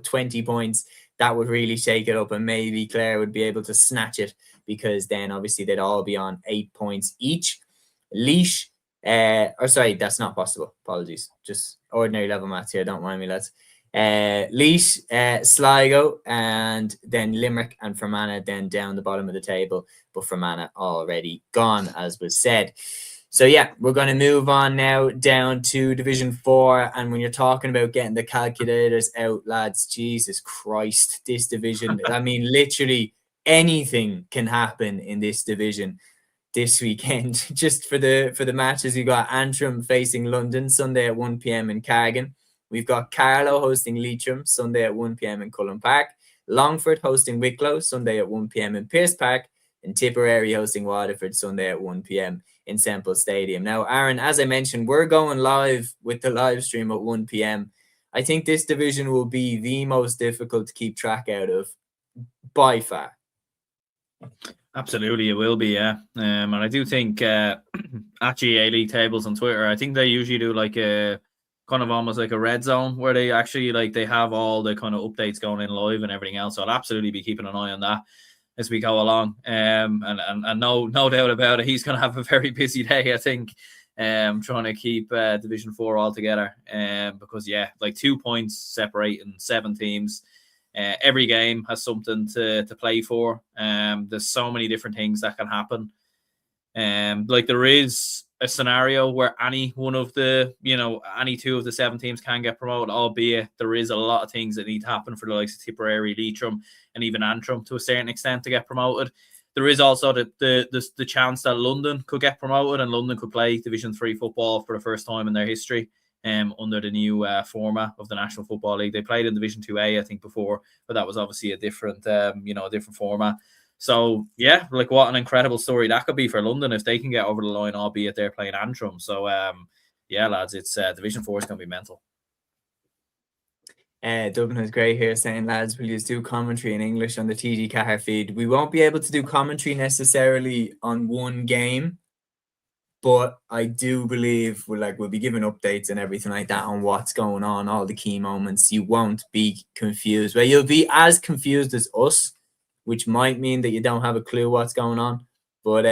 20 points, that would really shake it up, and maybe Clare would be able to snatch it, because then obviously they'd all be on 8 points each. Laois, that's not possible. Apologies. Just ordinary level maths here. Don't mind me, lads. Laois, Sligo, and then Limerick and Fermanagh then down the bottom of the table, but Fermanagh already gone, as was said. So yeah, we're going to move on now down to Division 4. And when you're talking about getting the calculators out, lads, Jesus Christ, this division, I mean, literally anything can happen in this division this weekend. Just for the matches, we got Antrim facing London Sunday at 1 p.m. in Carrigan. We've got Carlow hosting Leitrim Sunday at 1 p.m. in Cullen Park. Longford hosting Wicklow Sunday at 1 p.m. in Pearse Park. And Tipperary hosting Waterford Sunday at 1 p.m. in Semple Stadium. Now, Aaron, as I mentioned, we're going live with the live stream at 1 p.m. I think this division will be the most difficult to keep track out of by far. Absolutely, it will be, yeah. And I do think at GA League tables on Twitter, I think they usually do like a kind of almost like a red zone where they actually they have all the kind of updates going in live and everything else. So I'll absolutely be keeping an eye on that as we go along. And no doubt about it, he's going to have a very busy day, I think, trying to keep Division 4 all together. Because, yeah, 2 points separating 7 teams. Every game has something to play for. There's so many different things that can happen. There is a scenario where any two of the 7 teams can get promoted, albeit there is a lot of things that need to happen for the likes of Tipperary, Leitrim, and even Antrim to a certain extent to get promoted. There is also the chance that London could get promoted, and London could play Division 3 football for the first time in their history. Under the new format of the National Football League. They played in Division 2A, I think, before, but that was obviously a different format. So, yeah, what an incredible story that could be for London if they can get over the line, albeit they're playing Antrim. So, yeah, lads, it's Division 4 is going to be mental. Dublin is great here saying, lads, will you do commentary in English on the TG Car feed? We won't be able to do commentary necessarily on one game, but I do believe we'll be giving updates and everything like that on what's going on, all the key moments. You won't be confused. Well, you'll be as confused as us, which might mean that you don't have a clue what's going on. But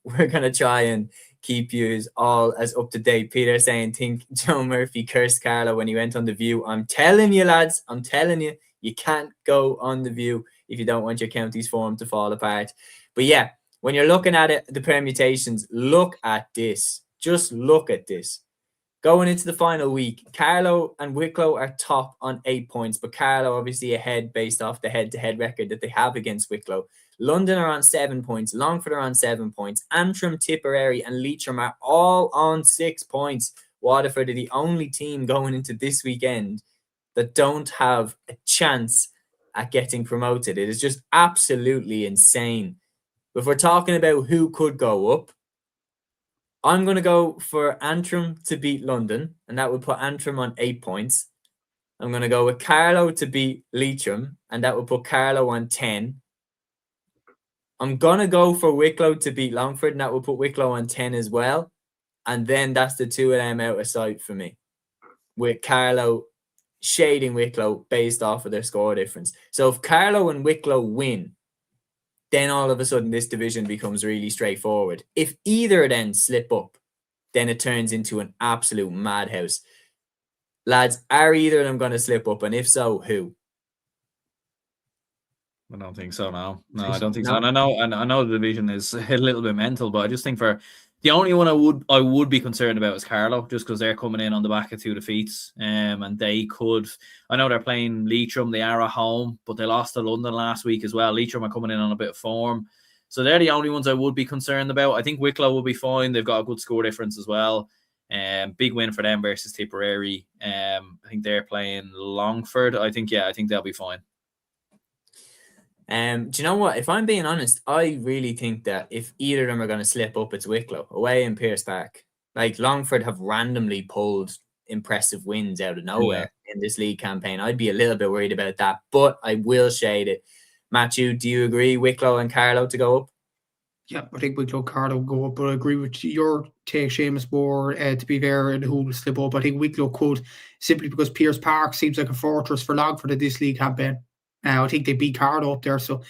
we're going to try and keep you all as up to date. Peter saying, think Joe Murphy cursed Carlo when he went on The View. I'm telling you, lads, you can't go on The View if you don't want your county's form to fall apart. But yeah, when you're looking at it, the permutations, look at this. Just look at this. Going into the final week, Carlow and Wicklow are top on 8 points, but Carlow obviously ahead based off the head-to-head record that they have against Wicklow. London are on 7 points. Longford are on 7 points. Antrim, Tipperary and Leitrim are all on 6 points. Waterford are the only team going into this weekend that don't have a chance at getting promoted. It is just absolutely insane. If we're talking about who could go up, I'm going to go for Antrim to beat London, and that would put Antrim on 8 points. I'm going to go with Carlow to beat Leitrim, and that would put Carlow on 10. I'm going to go for Wicklow to beat Longford, and that will put Wicklow on 10 as well. And then that's the two of them out of sight for me, with Carlow shading Wicklow based off of their score difference. So if Carlow and Wicklow win, then all of a sudden this division becomes really straightforward. If either of them slip up, then it turns into an absolute madhouse. Lads, are either of them going to slip up? And if so, who? I don't think so, no. No, I don't think so. And I know the division is a little bit mental, but I just think for the only one I would be concerned about is Carlow, just because they're coming in on the back of 2 defeats. And they could, I know they're playing Leitrim, they are at home, but they lost to London last week as well. Leitrim are coming in on a bit of form. So they're the only ones I would be concerned about. I think Wicklow will be fine. They've got a good score difference as well. Big win for them versus Tipperary. I think they're playing Longford. I think they'll be fine. Do you know what? If I'm being honest, I really think that if either of them are going to slip up, it's Wicklow away in Pearse Park. Longford have randomly pulled impressive wins out of nowhere in this league campaign. I'd be a little bit worried about that, but I will shade it. Matthew, do you agree Wicklow and Carlow to go up? Yeah, I think Wicklow Carlow go up, but I agree with your take, Seamus, more to be fair, and who will slip up. I think Wicklow could, simply because Pearse Park seems like a fortress for Longford in this league campaign. I think they beat Carlow up there, so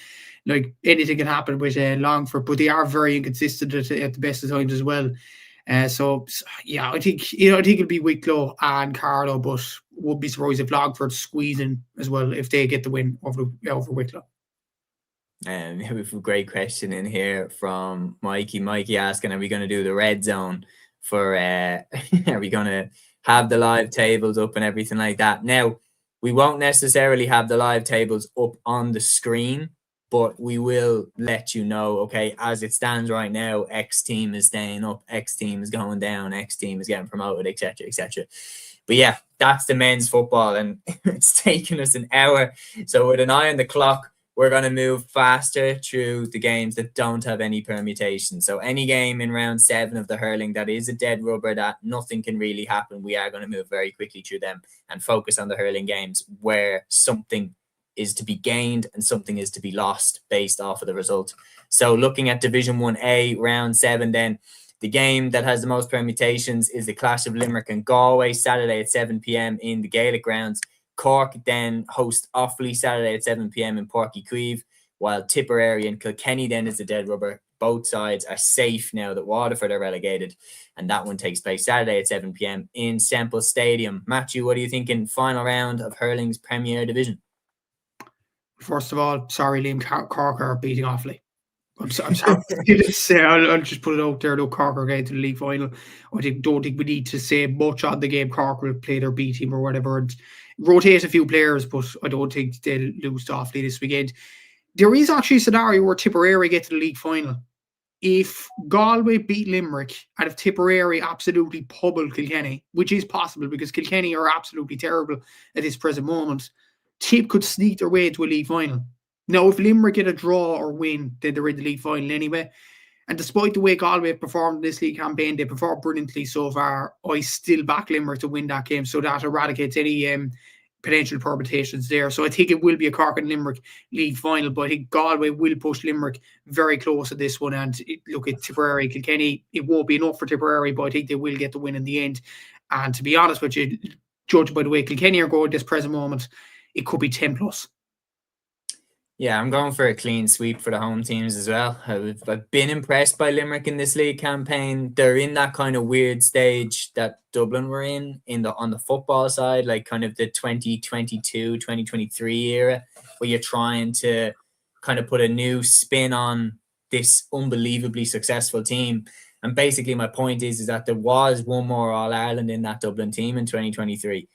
like anything can happen with Longford, but they are very inconsistent at the best of times as well. So yeah, I think it'll be Wicklow and Carlow, but wouldn't be surprised if Longford squeezing as well if they get the win over Wicklow. We have a great question in here from Mikey. Mikey asking, are we going to do the red zone for are we going to have the live tables up and everything like that? Now, we won't necessarily have the live tables up on the screen, but we will let you know, okay, as it stands right now, X team is staying up, X team is going down, X team is getting promoted, etc., etc. But yeah, that's the men's football, and it's taken us an hour. So with an eye on the clock, we're going to move faster through the games that don't have any permutations. So any game in round 7 of the hurling that is a dead rubber, that nothing can really happen, we are going to move very quickly through them and focus on the hurling games where something is to be gained and something is to be lost based off of the result. So looking at Division 1A, round 7 then, the game that has the most permutations is the clash of Limerick and Galway, Saturday at 7 p.m. in the Gaelic grounds. Cork then host Offaly Saturday at 7 p.m. in Páirc Uí Chaoimh, while Tipperary and Kilkenny then is the dead rubber. Both sides are safe now that Waterford are relegated, and that one takes place Saturday at 7 p.m. in Semple Stadium. Matthew, what are you thinking? Final round of hurling's Premier Division. First of all, sorry, Liam, Cork are beating Offaly. I'm sorry to say, I'll just put it out there, though. Cork are getting to the league final. Don't think we need to say much on the game. Cork will play their B team or whatever and rotate a few players, but I don't think they'll lose to Offaly this weekend. There is actually a scenario where Tipperary get to the league final. If Galway beat Limerick and if Tipperary absolutely pummel Kilkenny, which is possible because Kilkenny are absolutely terrible at this present moment, Tip could sneak their way into a league final. Now, if Limerick get a draw or win, then they're in the league final anyway. And despite the way Galway have performed in this league campaign, they performed brilliantly so far. I still back Limerick to win that game, so that eradicates any potential permutations there. So I think it will be a Cork and Limerick league final, but I think Galway will push Limerick very close at this one. And look at Tipperary, Kilkenny, it won't be enough for Tipperary, but I think they will get the win in the end. And to be honest with you, judging by the way Kilkenny are going at this present moment, it could be 10 plus. Yeah, I'm going for a clean sweep for the home teams as well. I've been impressed by Limerick in this league campaign. They're in that kind of weird stage that Dublin were in on the football side, like kind of the 2022, 2023 era, where you're trying to kind of put a new spin on this unbelievably successful team. And basically my point is that there was one more All-Ireland in that Dublin team in 2023.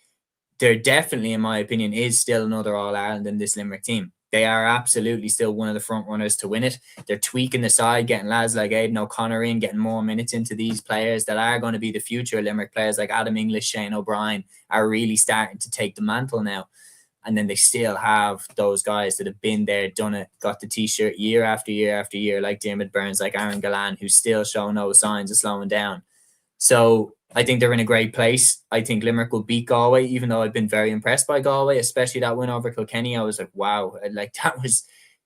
There definitely, in my opinion, is still another All-Ireland in this Limerick team. They are absolutely still one of the front runners to win it. They're tweaking the side, getting lads like Aidan O'Connor in, getting more minutes into these players that are going to be the future Limerick players like Adam English, Shane O'Brien are really starting to take the mantle now. And then they still have those guys that have been there, done it, got the T-shirt year after year after year, like Diarmuid Burns, like Aaron Gallan, who still show no signs of slowing down. So I think they're in a great place. I think Limerick will beat Galway, even though I've been very impressed by Galway, especially that win over Kilkenny. I was like, wow, like that was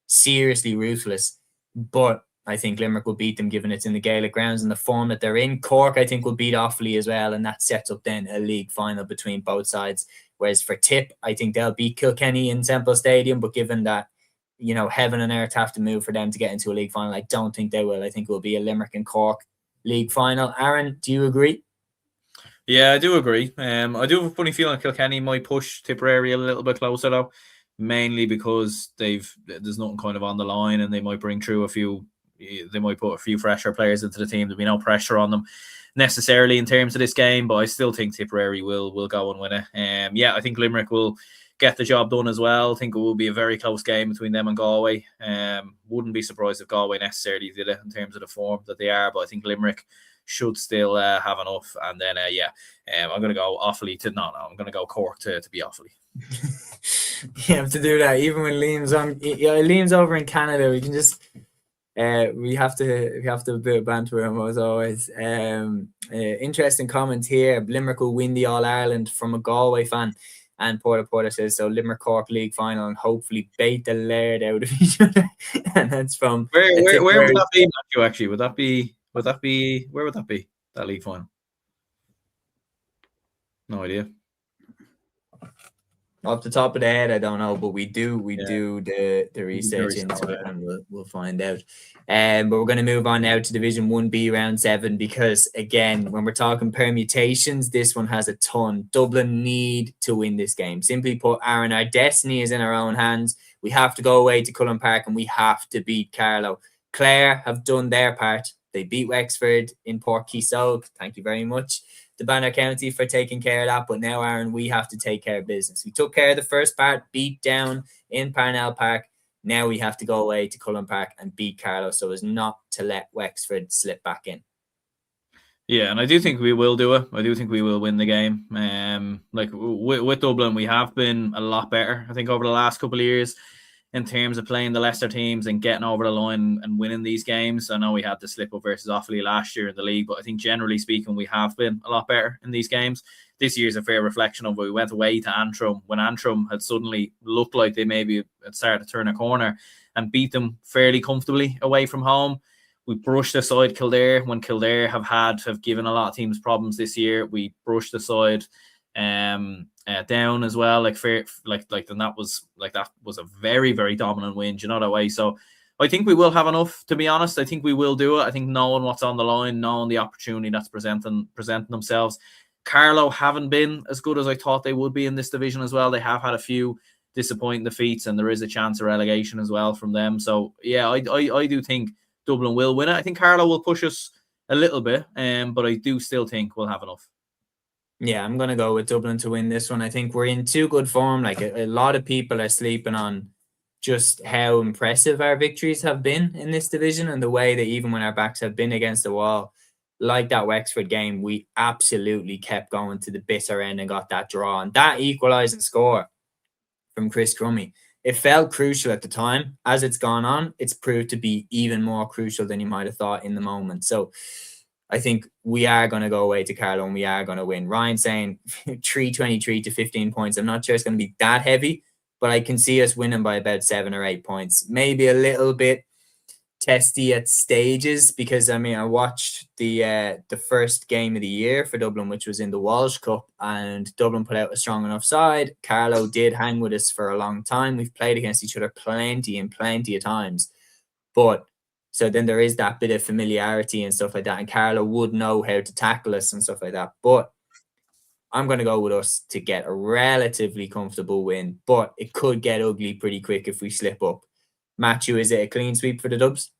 seriously ruthless. But I think Limerick will beat them, given it's in the Gaelic grounds and the form that they're in. Cork, I think, will beat Offaly as well, and that sets up then a league final between both sides. Whereas for Tip, I think they'll beat Kilkenny in Semple Stadium, but given that, you know, heaven and earth have to move for them to get into a league final, I don't think they will. I think it will be a Limerick and Cork league final. Aaron, do you agree? Yeah, I do agree. I do have a funny feeling Kilkenny might push Tipperary a little bit closer though, mainly because there's nothing kind of on the line, and they might bring through they might put a few fresher players into the team. There'll be no pressure on them necessarily in terms of this game, but I still think Tipperary will go and win it. Yeah, I think Limerick will get the job done as well. I think it will be a very close game between them and Galway. Wouldn't be surprised if Galway necessarily did it in terms of the form that they are, but I think Limerick should still have enough. And then, I'm going to go Offaly to... No, I'm going to go Cork to be Offaly. You have to do that. Even when Liam's over in Canada, we can just... We have to have a bit of banter with him as always. Interesting comment here. Limerick will win the All Ireland from a Galway fan. And Porter says so. Limerick Cork League final and hopefully bait the laird out of each other. And that's from where would that be, Matthew? Actually, would that be where would that be? That league final? No idea. Off the top of the head, I don't know, but we do the research into it, and we'll find out. But we're going to move on now to Division 1B round 7, because again, when we're talking permutations, this one has a ton. Dublin need to win this game. Simply put, Aaron, our destiny is in our own hands. We have to go away to Cullen Park and we have to beat Carlow. Clare have done their part. They beat Wexford in Port Keysog. Thank you very much to Banner County for taking care of that. But now, Aaron, we have to take care of business. We took care of the first part, beat down in Parnell Park. Now we have to go away to Cullen Park and beat Carlow so as not to let Wexford slip back in. Yeah, and I do think we will do it. I do think we will win the game. Like with Dublin, we have been a lot better, I think, over the last couple of years in terms of playing the lesser teams and getting over the line and winning these games. I know we had the slip up versus Offaly last year in the league, but I think generally speaking, we have been a lot better in these games. This year's a fair reflection of it. We went away to Antrim when Antrim had suddenly looked like they maybe had started to turn a corner and beat them fairly comfortably away from home. We brushed aside Kildare when Kildare have given a lot of teams problems this year. We brushed aside down as well, and that was a very, very dominant win, you know, that way. So I think we will have enough, to be honest. I think we will do it. I think knowing what's on the line, knowing the opportunity that's presenting themselves. Carlow haven't been as good as I thought they would be in this division as well. They have had a few disappointing defeats, and there is a chance of relegation as well from them. So yeah, I do think Dublin will win it. I think Carlow will push us a little bit, but I do still think we'll have enough. Yeah, I'm going to go with Dublin to win this one. I think we're in too good form. Like a lot of people are sleeping on just how impressive our victories have been in this division, and the way that even when our backs have been against the wall, like that Wexford game, we absolutely kept going to the bitter end and got that draw. And that equalising score from Chris Crummey, it felt crucial at the time. As it's gone on, it's proved to be even more crucial than you might have thought in the moment. So I think we are going to go away to Carlow and we are going to win. Ryan saying 323 to 15 points. I'm not sure it's going to be that heavy, but I can see us winning by about 7 or 8 points. Maybe a little bit testy at stages, because I mean, I watched the first game of the year for Dublin, which was in the Walsh Cup, and Dublin put out a strong enough side. Carlow did hang with us for a long time. We've played against each other plenty of times, but so then there is that bit of familiarity and stuff like that, and Carlow would know how to tackle us and stuff like that. But I'm going to go with us to get a relatively comfortable win, but it could get ugly pretty quick if we slip up. Matthew, is it a clean sweep for the Dubs?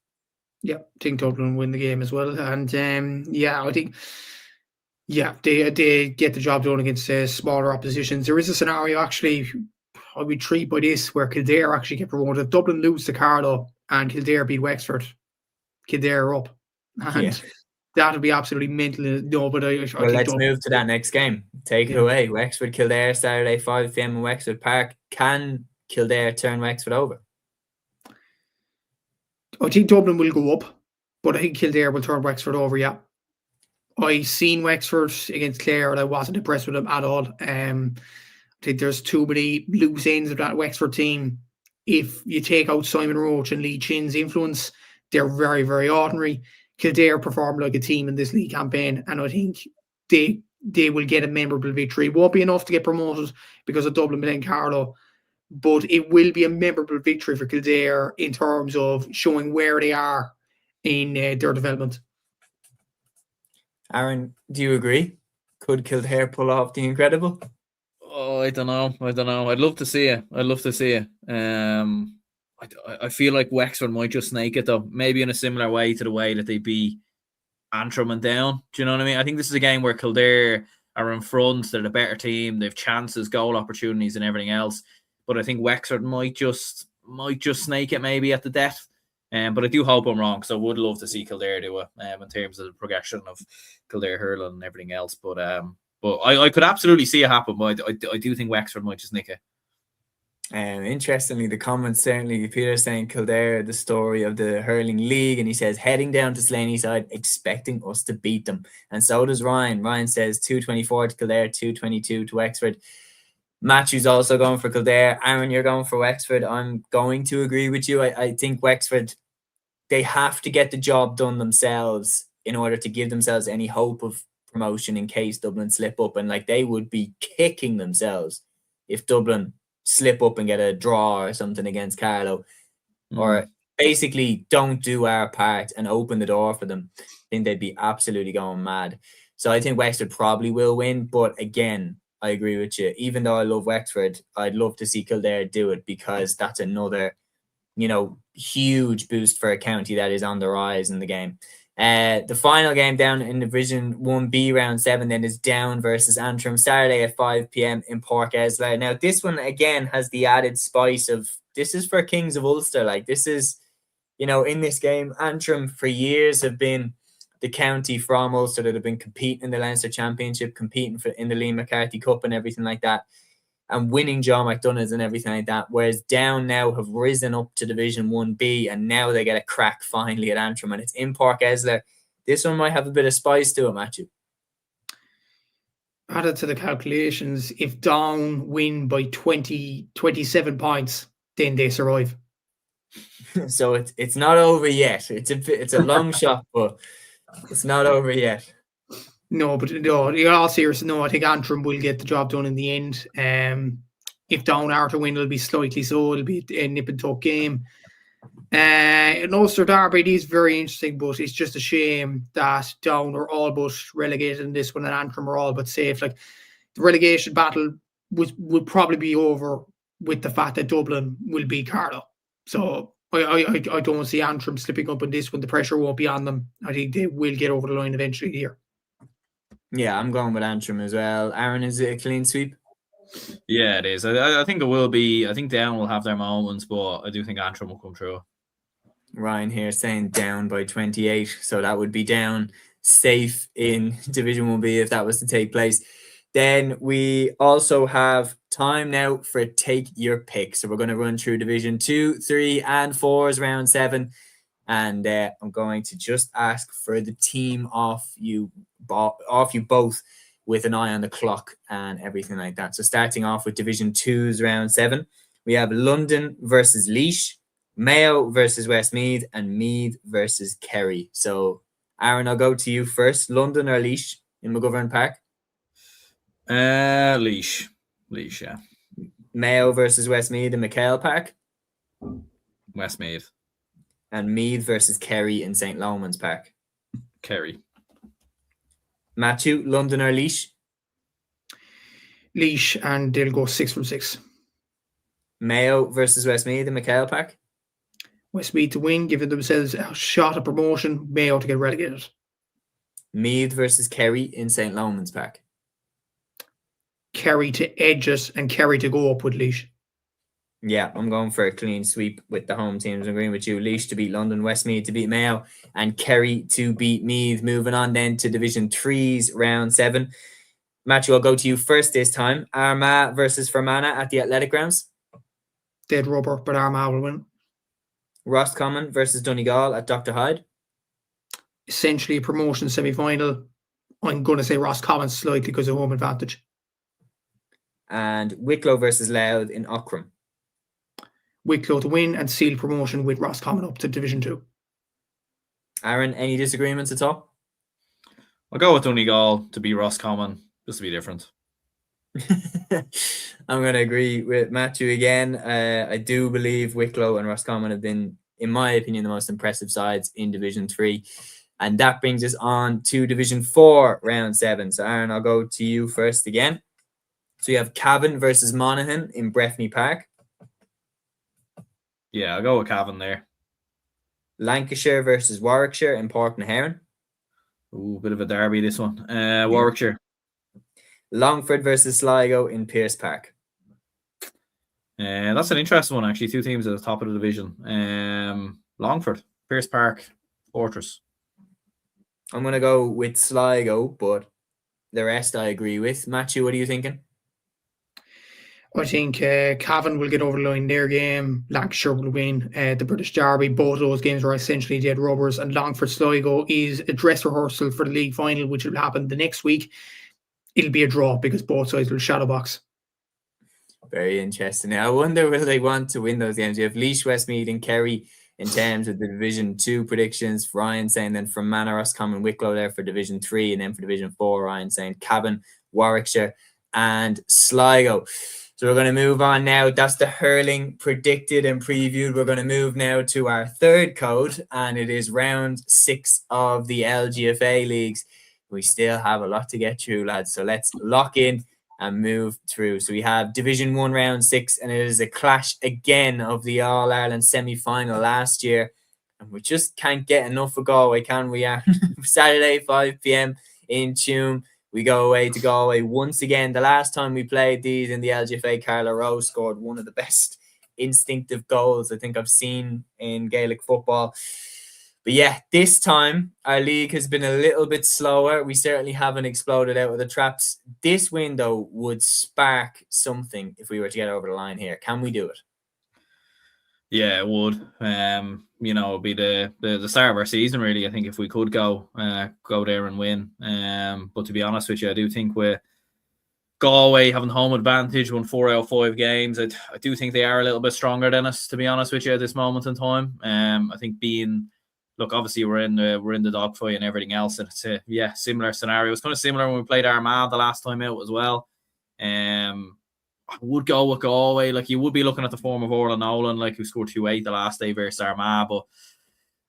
Yeah, I think Dublin win the game as well. And I think they get the job done against smaller oppositions. There is a scenario, actually, I would treat by this, where Kildare actually get promoted. Dublin lose to Carlow and Kildare beat Wexford. Kildare are up. And that would be absolutely mental. No, but I think let's move to that next game. Take it away. Wexford, Kildare, Saturday, 5 p.m. in Wexford Park. Can Kildare turn Wexford over? I think Dublin will go up, but I think Kildare will turn Wexford over, yeah. I seen Wexford against Clare and I wasn't impressed with them at all. I think there's too many loose ends of that Wexford team. If you take out Simon Roach and Lee Chin's influence, they're very, very ordinary. Kildare performed like a team in this league campaign, and I think they will get a memorable victory. It won't be enough to get promoted because of Dublin playing Carlow, but it will be a memorable victory for Kildare in terms of showing where they are in their development. Aaron, do you agree? Could Kildare pull off the incredible? Oh, I don't know. I'd love to see it. I feel like Wexford might just snake it, though. Maybe in a similar way to the way that they beat Antrim and Down. Do you know what I mean? I think this is a game where Kildare are in front. They're the better team. They've chances, goal opportunities, and everything else. But I think Wexford might just snake it maybe at the death. But I do hope I'm wrong, because I would love to see Kildare do it in terms of the progression of Kildare hurling and everything else. But I could absolutely see it happen. But I do think Wexford might just nick it. Interestingly, the comments certainly, Peter saying Kildare, the story of the Hurling League, and he says heading down to Slaney side, expecting us to beat them. And so does Ryan. Ryan says 224 to Kildare, 222 to Wexford. Matthew's also going for Kildare. Aaron, you're going for Wexford. I'm going to agree with you. I think Wexford, they have to get the job done themselves in order to give themselves any hope of promotion in case Dublin slip up. And like they would be kicking themselves if Dublin slip up and get a draw or something against Carlow, or basically don't do our part and open the door for them. I think they'd be absolutely going mad. So I think Wexford probably will win. But again, I agree with you. Even though I love Wexford, I'd love to see Kildare do it because that's another, huge boost for a county that is on the rise in the game. The final game down in Division 1B round 7 then is Down versus Antrim, Saturday at 5 p.m. in Park Esler. Now this one again has the added spice of, this is for Kings of Ulster. Like this is, in this game, Antrim for years have been the county from Ulster that have been competing in the Leinster Championship, competing in the Liam McCarthy Cup and everything like that, and winning John McDonough's and everything like that. Whereas Down now have risen up to Division 1B and now they get a crack finally at Antrim, and it's in Park Esler. This one might have a bit of spice to it, Matthew. Added to the calculations, if Down win by 27 points, then they survive. So it's not over yet. It's a long shot, but it's not over yet. No, but no, in all seriousness, no, I think Antrim will get the job done in the end. If Down are to win, it'll be slightly so. It'll be a nip and tuck game. In Ulster Derby, it is very interesting, but it's just a shame that Down are all but relegated in this one and Antrim are all but safe. Like the relegation battle would probably be over with the fact that Dublin will beat Carlow. So I don't see Antrim slipping up in this one. The pressure won't be on them. I think they will get over the line eventually here. Yeah, I'm going with Antrim as well. Aaron, is it a clean sweep? Yeah, it is. I think it will be. I think Down will have their moments, but I do think Antrim will come through. Ryan here saying Down by 28. So that would be Down safe in Division 1B if that was to take place. Then we also have time now for Take Your Pick. So we're going to run through Division 2, 3, and 4's round 7. And I'm going to just ask for the team off you both with an eye on the clock and everything like that. So starting off with Division 2's round 7, we have London versus Laois, Mayo versus Westmeath, and Meath versus Kerry. So Aaron, I'll go to you first. London or Laois in McGovern Park? Laois, yeah. Mayo versus Westmeath in McHale Park? Westmeath. And Meath versus Kerry in St. Loman's Park? Kerry. Matthew, London or Laois? Laois, and they'll go 6 from 6. Mayo versus Westmeath in McHale Park? Westmeath to win, giving themselves a shot at promotion. Mayo to get relegated. Meath versus Kerry in St. Loman's Park? Kerry to edge it and Kerry to go up with Laois. Yeah, I'm going for a clean sweep with the home teams. I'm agreeing with you. Laois to beat London, Westmeath to beat Mayo, and Kerry to beat Meath. Moving on then to Division 3's round 7. Matthew, I'll go to you first this time. Armagh versus Fermanagh at the Athletic Grounds? Dead rubber, but Armagh will win. Roscommon versus Donegal at Dr. Hyde? Essentially a promotion semi-final. I'm going to say Roscommon slightly because of home advantage. And Wicklow versus Louth in Ockram? Wicklow to win and seal promotion with Roscommon up to Division 2. Aaron, any disagreements at all? I'll go with Donegal to beat Roscommon, just to be different. I'm going to agree with Matthew again. I do believe Wicklow and Roscommon have been, in my opinion, the most impressive sides in Division 3. And that brings us on to Division 4, round 7. So Aaron, I'll go to you first again. So you have Cavan versus Monaghan in Breffni Park? Yeah, I'll go with Cavan there. Lancashire versus Warwickshire in Port and Heron? Ooh, bit of a derby this one. Warwickshire. Longford versus Sligo in Pearse Park? That's an interesting one, actually. Two teams at the top of the division. Longford, Pearse Park, Fortress. I'm going to go with Sligo, but the rest I agree with. Matthew, what are you thinking? I think Cavan will get over the line their game. Lancashire will win the British Derby. Both of those games are essentially dead rubbers. And Longford Sligo is a dress rehearsal for the league final, which will happen the next week. It'll be a draw because both sides will shadow box. Very interesting. Now, I wonder will they want to win those games. You have Laois, Westmeath and Kerry in terms of the Division 2 predictions. Ryan saying then from Manor, Roscommon, Wicklow there for Division 3. And then for Division 4, Ryan saying Cavan, Warwickshire and Sligo. So we're going to move on now. That's the hurling predicted and previewed. We're going to move now to our third code, and it is round 6 of the LGFA leagues. We still have a lot to get through, lads. So let's lock in and move through. So we have Division 1 round 6, and it is a clash again of the All-Ireland semi-final last year. And we just can't get enough of Galway, can we? Saturday, 5 p.m. in Tuam. We go away to Galway once again. The last time we played these in the LGFA, Carla Rowe scored one of the best instinctive goals I think I've seen in Gaelic football. But yeah, this time our league has been a little bit slower. We certainly haven't exploded out of the traps. This win, though, would spark something if we were to get over the line here. Can we do it? Yeah, it would. It'd be the start of our season, really. I think if we could go there and win. But to be honest with you, I do think with Galway having home advantage, won 4 out of 5 games. I do think they are a little bit stronger than us, to be honest with you, at this moment in time. I think obviously we're in the dogfight and everything else, and it's a similar scenario. It's kind of similar when we played Armagh the last time out as well. I would go with Galway. Like, you would be looking at the form of Orla Nolan, like, who scored 2-8 the last day versus Armagh, but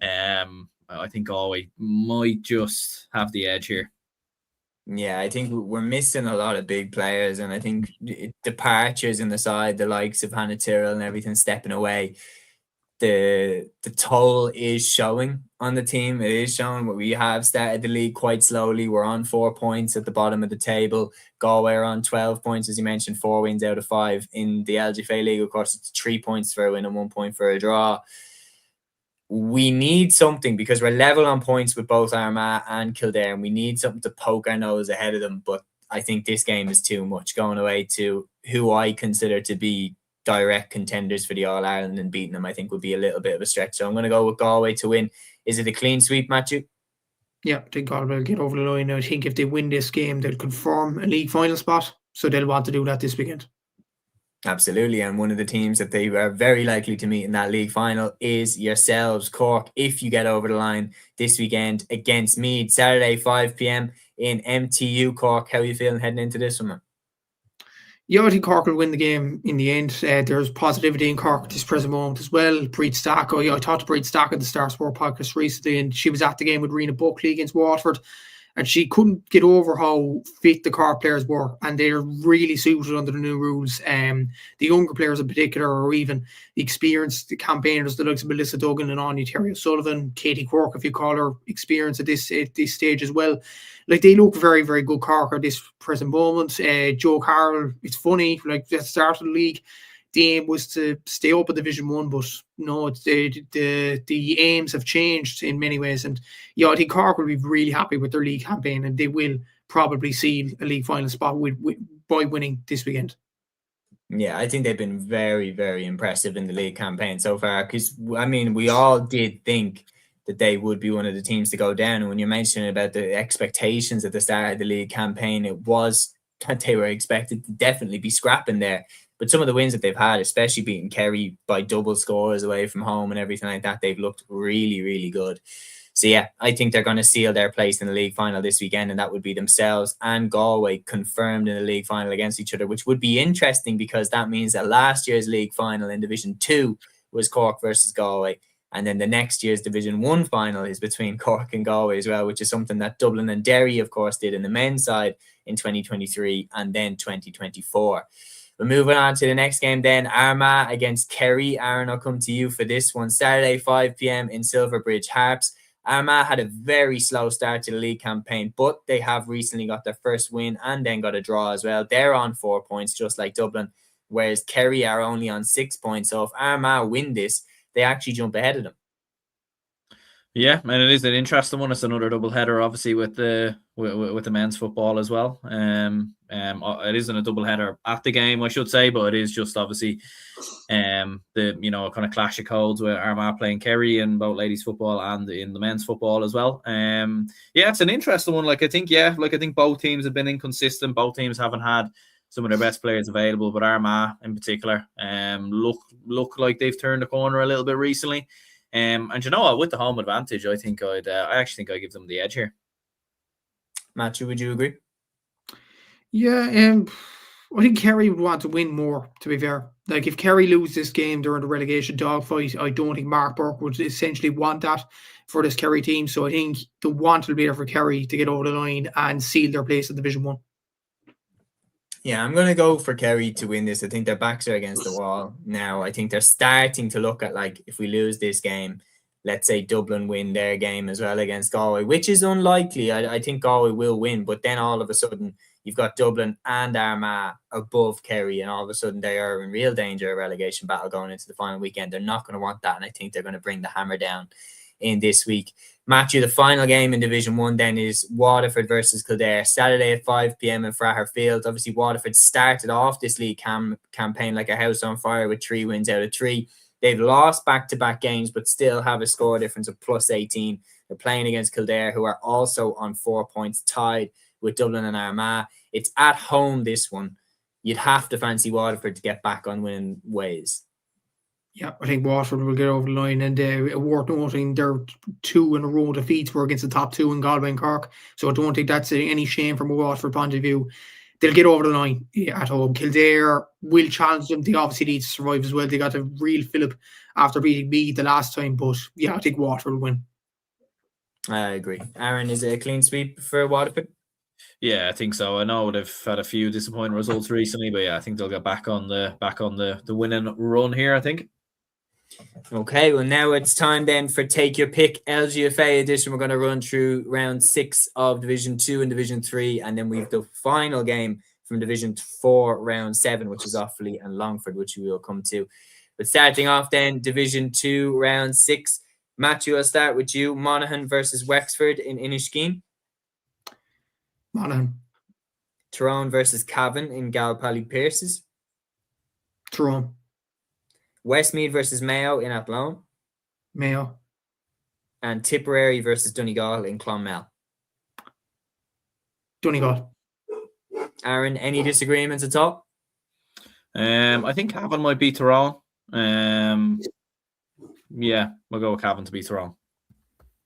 I think Galway might just have the edge here. Yeah, I think we're missing a lot of big players, and I think departures in the side, the likes of Hannah Tyrrell and everything stepping away, the toll is showing on the team. It is showing. We have started the league quite slowly. We're on 4 points at the bottom of the table. Galway are on 12 points, as you mentioned, 4 wins out of 5 in the LGFA League. Of course, it's 3 points for a win and 1 point for a draw. We need something because we're level on points with both Armagh and Kildare, and we need something to poke our nose ahead of them. But I think this game is too much, going away to who I consider to be direct contenders for the All-Ireland, and beating them I think would be a little bit of a stretch. So I'm going to go with Galway to win. Is it a clean sweep, Matthew? Yeah, I think Galway will get over the line. I think if they win this game, they'll confirm a league final spot. So they'll want to do that this weekend. Absolutely. And one of the teams that they are very likely to meet in that league final is yourselves, Cork, if you get over the line this weekend against Meath. Saturday, 5 p.m. in MTU Cork. How are you feeling heading into this one, man? Yeah, I think Cork will win the game in the end. There's positivity in Cork at this present moment as well. Breed Stack, I talked to Breed Stack on the Star Sport podcast recently, and she was at the game with Rena Buckley against Waterford, and she couldn't get over how fit the Cork players were, and they're really suited under the new rules. The younger players in particular, or even the experienced campaigners, the likes of Melissa Duggan and Anya Terry-O'Sullivan, Katie Quirk, if you call her, experienced at this stage as well. Like, they look very, very good, Cork, at this present moment. Joe Carroll, it's funny, like, at the start of the league, the aim was to stay up in Division 1, but no, the aims have changed in many ways. And yeah, I think Cork will be really happy with their league campaign, and they will probably seal a league final spot by winning this weekend. Yeah, I think they've been very, very impressive in the league campaign so far, because, I mean, we all did think that they would be one of the teams to go down. And when you're mentioning about the expectations at the start of the league campaign, it was that they were expected to definitely be scrapping there. But some of the wins that they've had, especially beating Kerry by double scores away from home and everything like that, they've looked really, really good. So yeah, I think they're going to seal their place in the league final this weekend, and that would be themselves and Galway confirmed in the league final against each other, which would be interesting because that means that last year's league final in Division 2 was Cork versus Galway. And then the next year's Division 1 final is between Cork and Galway as well, which is something that Dublin and Derry, of course, did in the men's side in 2023 and then 2024. We're moving on to the next game then, Armagh against Kerry. Aaron, I'll come to you for this one. Saturday, 5 p.m. in Silverbridge Harps. Armagh had a very slow start to the league campaign, but they have recently got their first win and then got a draw as well. They're on 4 points, just like Dublin, whereas Kerry are only on 6 points. So if Armagh win this, they actually jump ahead of them. Yeah, and it is an interesting one. It's another double header, obviously, with the men's football as well. It isn't a double header at the game, I should say, but it is just obviously the kind of clash of codes with Armagh playing Kerry in both ladies football and in the men's football as well. Yeah, it's an interesting one. I think both teams have been inconsistent. Both teams haven't had some of their best players available, but Armagh in particular look like they've turned the corner a little bit recently. And you know what, with the home advantage, I actually think I give them the edge here. Matthew, would you agree? Yeah, I think Kerry would want to win more, to be fair. Like, if Kerry lose this game during the relegation dogfight, I don't think Mark Burke would essentially want that for this Kerry team. So I think the want will be there for Kerry to get over the line and seal their place in Division 1. Yeah, I'm going to go for Kerry to win this. I think their backs are against the wall now. I think they're starting to look at, like, if we lose this game, let's say Dublin win their game as well against Galway, which is unlikely. I think Galway will win, but then all of a sudden you've got Dublin and Armagh above Kerry, and all of a sudden they are in real danger of relegation battle going into the final weekend. They're not going to want that, and I think they're going to bring the hammer down in this week. Matthew, the final game in Division 1 then is Waterford versus Kildare, Saturday at 5 p.m. in Fraher Field. Obviously, Waterford started off this league campaign like a house on fire with 3 wins out of 3. They've lost back-to-back games, but still have a score difference of plus 18. They're playing against Kildare, who are also on 4 points, tied with Dublin and Armagh. It's at home, this one. You'd have to fancy Waterford to get back on winning ways. Yeah, I think Waterford will get over the line, and worth noting their 2 in a row defeats were against the top 2 in Galway and Cork. So I don't think that's any shame from a Waterford point of view. They'll get over the line at home. Kildare will challenge them. They obviously need to survive as well. They got a real fillip after beating Meath the last time, but yeah, I think Waterford will win. I agree. Aaron, is it a clean sweep for Waterford? Yeah, I think so. I know they've had a few disappointing results recently, but yeah, I think they'll get back on the winning run here, I think. Okay, well, now it's time then for Take Your Pick LGFA edition. We're going to run through round 6 of Division 2 and Division 3, and then we have the final game from Division 4, round 7, which is Offaly and Longford, which we will come to. But starting off then, Division 2, round 6. Matthew, I'll start with you. Monaghan versus Wexford in Inniskeen. Monaghan. Tyrone versus Cavan in Galpally Pierces. Tyrone. Westmeath versus Mayo in Athlone. Mayo. And Tipperary versus Donegal in Clonmel. Donegal. Aaron, any disagreements at all? I think Cavan might beat Tyrone. Yeah, we'll go with Cavan to beat Tyrone.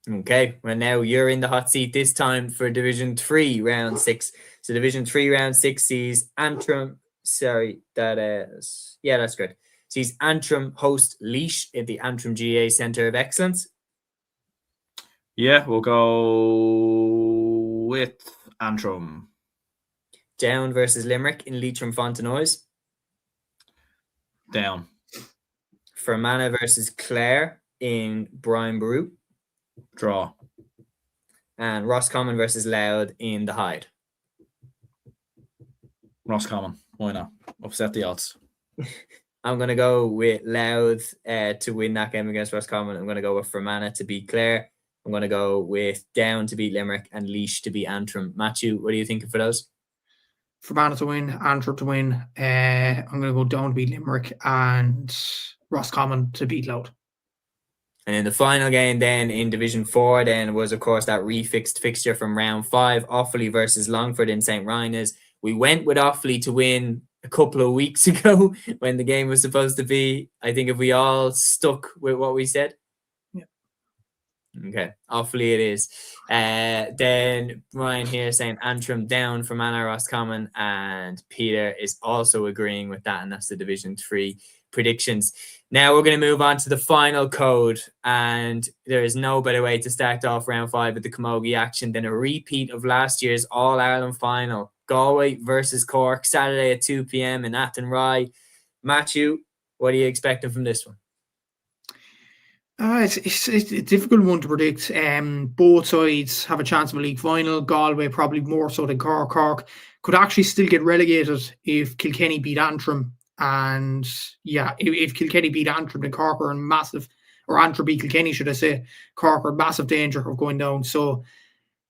Okay, well, now you're in the hot seat this time for Division 3, round 6. So Division 3, round 6 sees Antrim. Sorry, that's good. Sees Antrim host Laois at the Antrim GA Centre of Excellence. Yeah, we'll go with Antrim. Down versus Limerick in Leitrim Fontenoys. Down. Fermanagh versus Clare in Brian Boru. Draw. And Roscommon versus Louth in the Hyde. Roscommon. Why not? Upset the odds. I'm going to go with Louth to win that game against Roscommon. I'm going to go with Fermanagh to beat Clare. I'm going to go with Down to beat Limerick and Laois to beat Antrim. Matthew, what are you thinking for those? Fermanagh to win, Antrim to win. I'm going to go Down to beat Limerick and Roscommon to beat Louth. And then the final game then in Division 4 then was, of course, that refixed fixture from round 5, Offaly versus Longford in St. Rynagh's. We went with Offaly to win a couple of weeks ago when the game was supposed to be. I think if we all stuck with what we said. Yeah. Okay, Offaly it is. Then Ryan here saying Antrim down for Fermanagh Roscommon, and Peter is also agreeing with that, and that's the Division 3 predictions. Now we're going to move on to the final code, and there is no better way to start off round 5 with the Camogie action than a repeat of last year's All-Ireland final. Galway versus Cork, Saturday at 2 p.m. in Athenry. Matthew, what are you expecting from this one? It's a difficult one to predict. Both sides have a chance of a league final. Galway probably more so than Cork. Cork could actually still get relegated if Kilkenny beat Antrim. And yeah, if Kilkenny beat Antrim, then Cork are in massive or Antrim beat Kilkenny, should I say. Cork are in massive danger of going down. So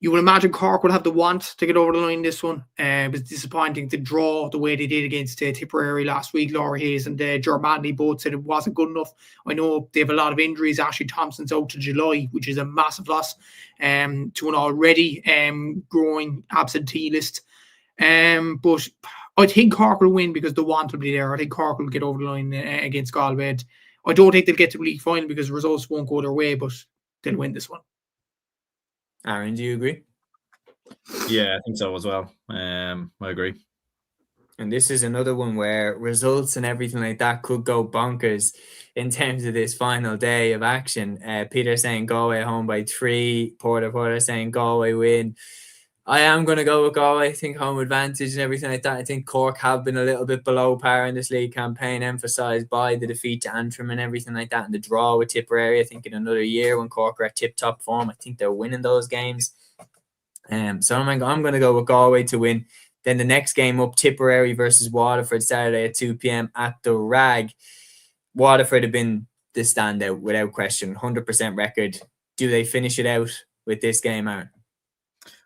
you would imagine Cork would have the want to get over the line this one. It was disappointing to draw the way they did against Tipperary last week. Laura Hayes and Germany both said it wasn't good enough. I know they have a lot of injuries. Ashley Thompson's out to July, which is a massive loss to an already growing absentee list. But I think Cork will win because the want will be there. I think Cork will get over the line against Galway. I don't think they'll get to the league final because results won't go their way, but they'll win this one. Aaron, do you agree? Yeah, I think so as well. I agree. And this is another one where results and everything like that could go bonkers in terms of this final day of action. Peter saying Galway home by 3. Porter saying Galway win. I am going to go with Galway. I think home advantage and everything like that. I think Cork have been a little bit below par in this league campaign, emphasised by the defeat to Antrim and everything like that, and the draw with Tipperary. I think in another year when Cork are at tip-top form, I think they're winning those games. So I'm going to go with Galway to win. Then the next game up, Tipperary versus Waterford, Saturday at 2 p.m. at the Rag. Waterford have been the standout without question. 100% record. Do they finish it out with this game, Aaron?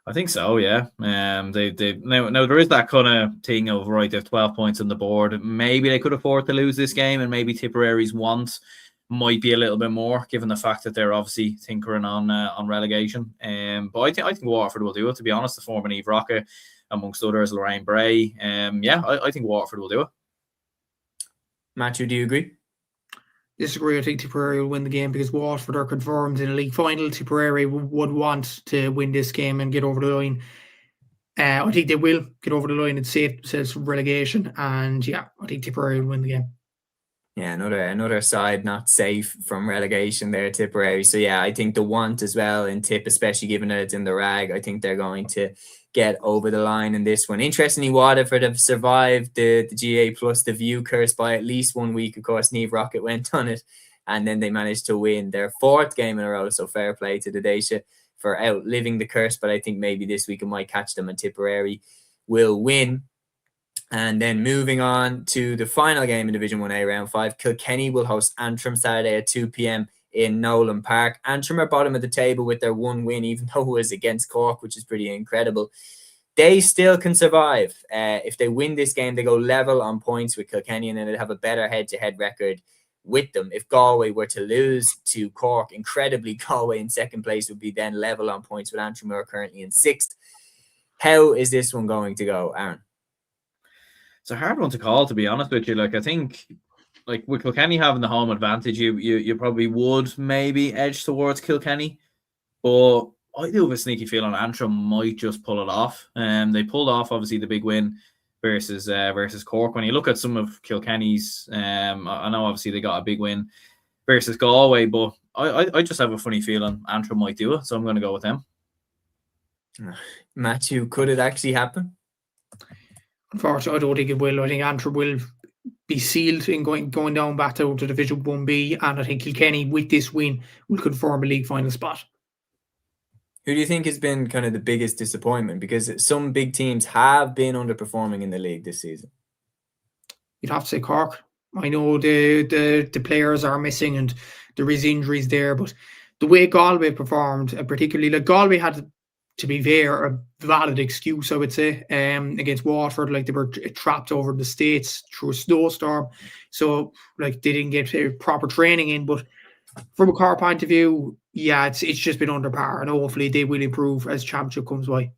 I think so, yeah. Now there is that kind of thing of, right, they have 12 points on the board. Maybe they could afford to lose this game, and maybe Tipperary's want might be a little bit more, given the fact that they're obviously tinkering on relegation. But I think Waterford will do it, to be honest. The former Eve Rocket, amongst others, Lorraine Bray. I think Waterford will do it. Matthew, do you agree? Disagree. I think Tipperary will win the game because Waterford are confirmed in a league final. Tipperary would want to win this game and get over the line. I think they will get over the line and save themselves from relegation. And yeah, I think Tipperary will win the game. Yeah, another side not safe from relegation there, Tipperary. So yeah, I think the want as well in Tip, especially given that it's in the Rag, I think they're going to get over the line in this one. Interestingly, Waterford have survived the GA plus the view curse by at least 1 week. Of course, Niamh Rocket went on it, and then they managed to win their 4th game in a row. So fair play to the Daisha for outliving the curse. But I think maybe this week it might catch them, and Tipperary will win. And then moving on to the final game in Division 1A Round 5, Kilkenny will host Antrim Saturday at 2 p.m. in Nolan Park. Antrim are bottom of the table with their 1 win, even though it was against Cork, which is pretty incredible. They still can survive. If they win this game, they go level on points with Kilkenny, and then they'd have a better head-to-head record with them. If Galway were to lose to Cork, incredibly, Galway in 2nd place would be then level on points with Antrim, who are currently in 6th. How is this one going to go, Aaron? It's a hard one to call, to be honest with you. Like, I think, like, with Kilkenny having the home advantage, you probably would maybe edge towards Kilkenny. But I do have a sneaky feeling Antrim might just pull it off. They pulled off, obviously, the big win versus Cork. When you look at some of Kilkenny's, I know, obviously, they got a big win versus Galway, but I just have a funny feeling Antrim might do it, so I'm going to go with them. Matthew, could it actually happen? Unfortunately, I don't think it will. I think Antrim will be sealed in going down back to Division 1B, and I think Kilkenny, with this win, will confirm a league final spot. Who do you think has been kind of the biggest disappointment? Because some big teams have been underperforming in the league this season. You'd have to say Cork. I know the players are missing and there is injuries there, but the way Galway performed, particularly, like, Galway had, to be fair, a valid excuse, I would say, against Waterford. Like, they were trapped over the States through a snowstorm, so like they didn't get proper training in. But from a Cork point of view, yeah, it's just been under par, and hopefully they will improve as championship comes by.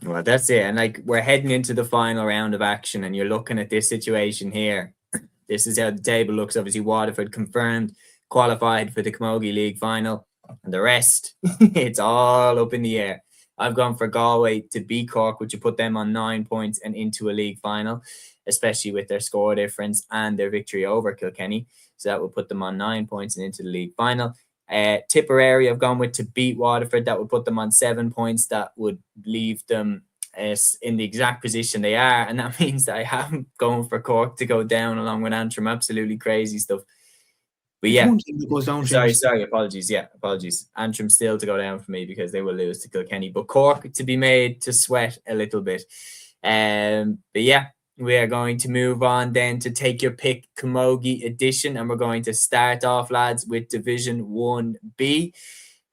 Well, that's it. And like, we're heading into the final round of action, and you're looking at this situation here. This is how the table looks. Obviously, Waterford confirmed qualified for the Camogie League final, and the rest, it's all up in the air. I've gone for Galway to beat Cork, which would put them on 9 points and into a league final, especially with their score difference and their victory over Kilkenny. So that would put them on 9 points and into the league final. Tipperary I've gone with to beat Waterford. That would put them on 7 points. That would leave them in the exact position they are. And that means that I haven't gone for Cork to go down along with Antrim. Absolutely crazy stuff. But yeah, sorry, apologies. Yeah, apologies. Antrim still to go down for me because they will lose to Kilkenny. But Cork to be made to sweat a little bit. But yeah, we are going to move on then to take your pick Camogie edition, and we're going to start off, lads, with Division 1B.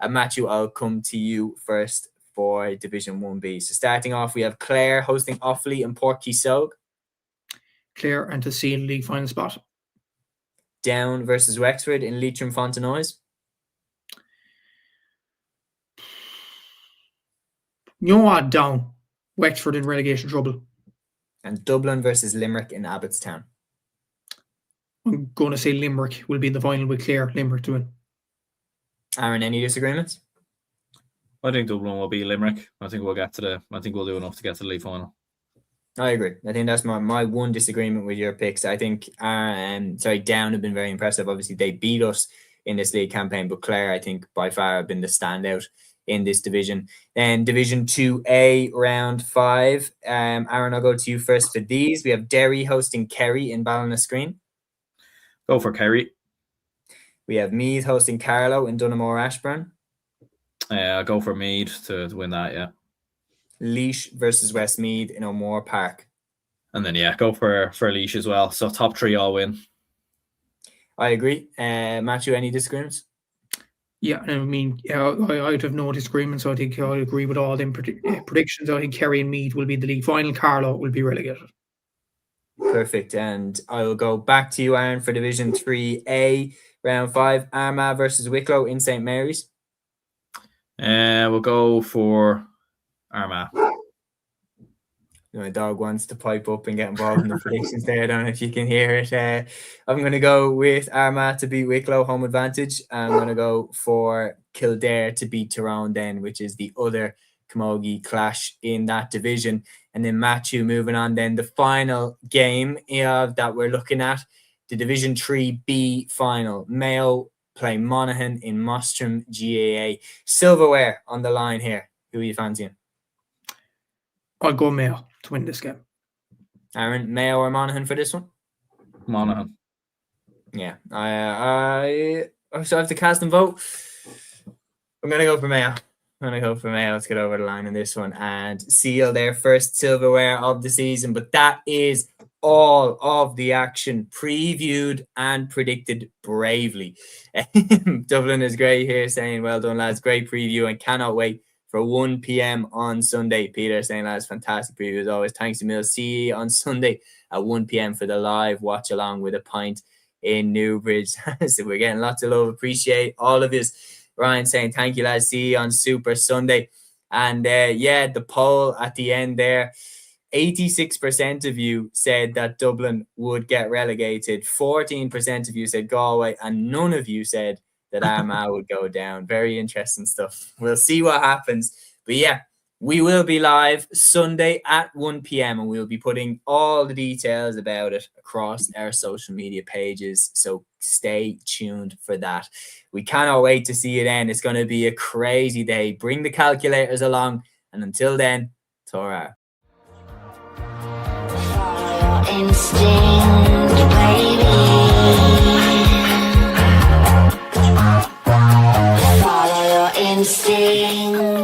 Matthew, I'll come to you first for Division 1B. So starting off, we have Clare hosting Offaly and Port Keysog. Clare and to seal league final spot. Down versus Wexford in Leitrim Fontenoys. You know what? Down. Wexford in relegation trouble. And Dublin versus Limerick in Abbottstown. I'm going to say Limerick will be in the final with Clare. Limerick to win. Aaron, any disagreements? I think Dublin will be Limerick. I think we'll do enough to get to the league final. I agree. I think that's my one disagreement with your picks. I think Down have been very impressive. Obviously, they beat us in this league campaign, but Clare, I think, by far have been the standout in this division. Then Division 2A, round 5. Aaron, I'll go to you first for these. We have Derry hosting Kerry in Ballinascreen. Go for Kerry. We have Meath hosting Carlow in Donegal Ashburn. I'll go for Meath to win that, yeah. Laois versus Westmeath in O'Moore Park. And then, go for Laois as well. So top 3 all win. I agree. Matthew, any disagreements? Yeah, I mean, I'd have no disagreements. So I think I agree with all them predictions. I think Kerry and Meath will be the league final. Carlow will be relegated. Perfect. And I will go back to you, Aaron, for Division 3A, round 5. Armagh versus Wicklow in St. Mary's. We'll go for Armagh. My dog wants to pipe up and get involved in the predictions there. I don't know if you can hear it. I'm going to go with Armagh to beat Wicklow, home advantage. I'm going to go for Kildare to beat Tyrone then, which is the other Camogie clash in that division. And then Matthew, moving on then, the final game that we're looking at, the Division 3B final. Mayo play Monaghan in Mostram GAA. Silverware on the line here. Who are you fancying? I'll go Mayo to win this game. Aaron, Mayo or Monaghan for this one? Monaghan. Yeah. I have to cast and vote. I'm going to go for Mayo. Let's get over the line in this one and seal their first silverware of the season. But that is all of the action previewed and predicted bravely. Dublin is great here saying, well done, lads. Great preview and cannot wait for 1 p.m. on Sunday. Peter saying, lads, fantastic preview as always. Thanks, Emil. See you on Sunday at 1 p.m. for the live watch along with a pint in Newbridge. So we're getting lots of love. Appreciate all of you. Ryan saying, thank you, lads. See you on Super Sunday. And the poll at the end there, 86% of you said that Dublin would get relegated. 14% of you said Galway, and none of you said that Armagh would go down. Very interesting stuff. We'll see what happens. But yeah, we will be live Sunday at 1 p.m. and we'll be putting all the details about it across our social media pages. So stay tuned for that. We cannot wait to see it end. It's going to be a crazy day. Bring the calculators along. And until then, Torah. Instinct, baby. Follow your instinct.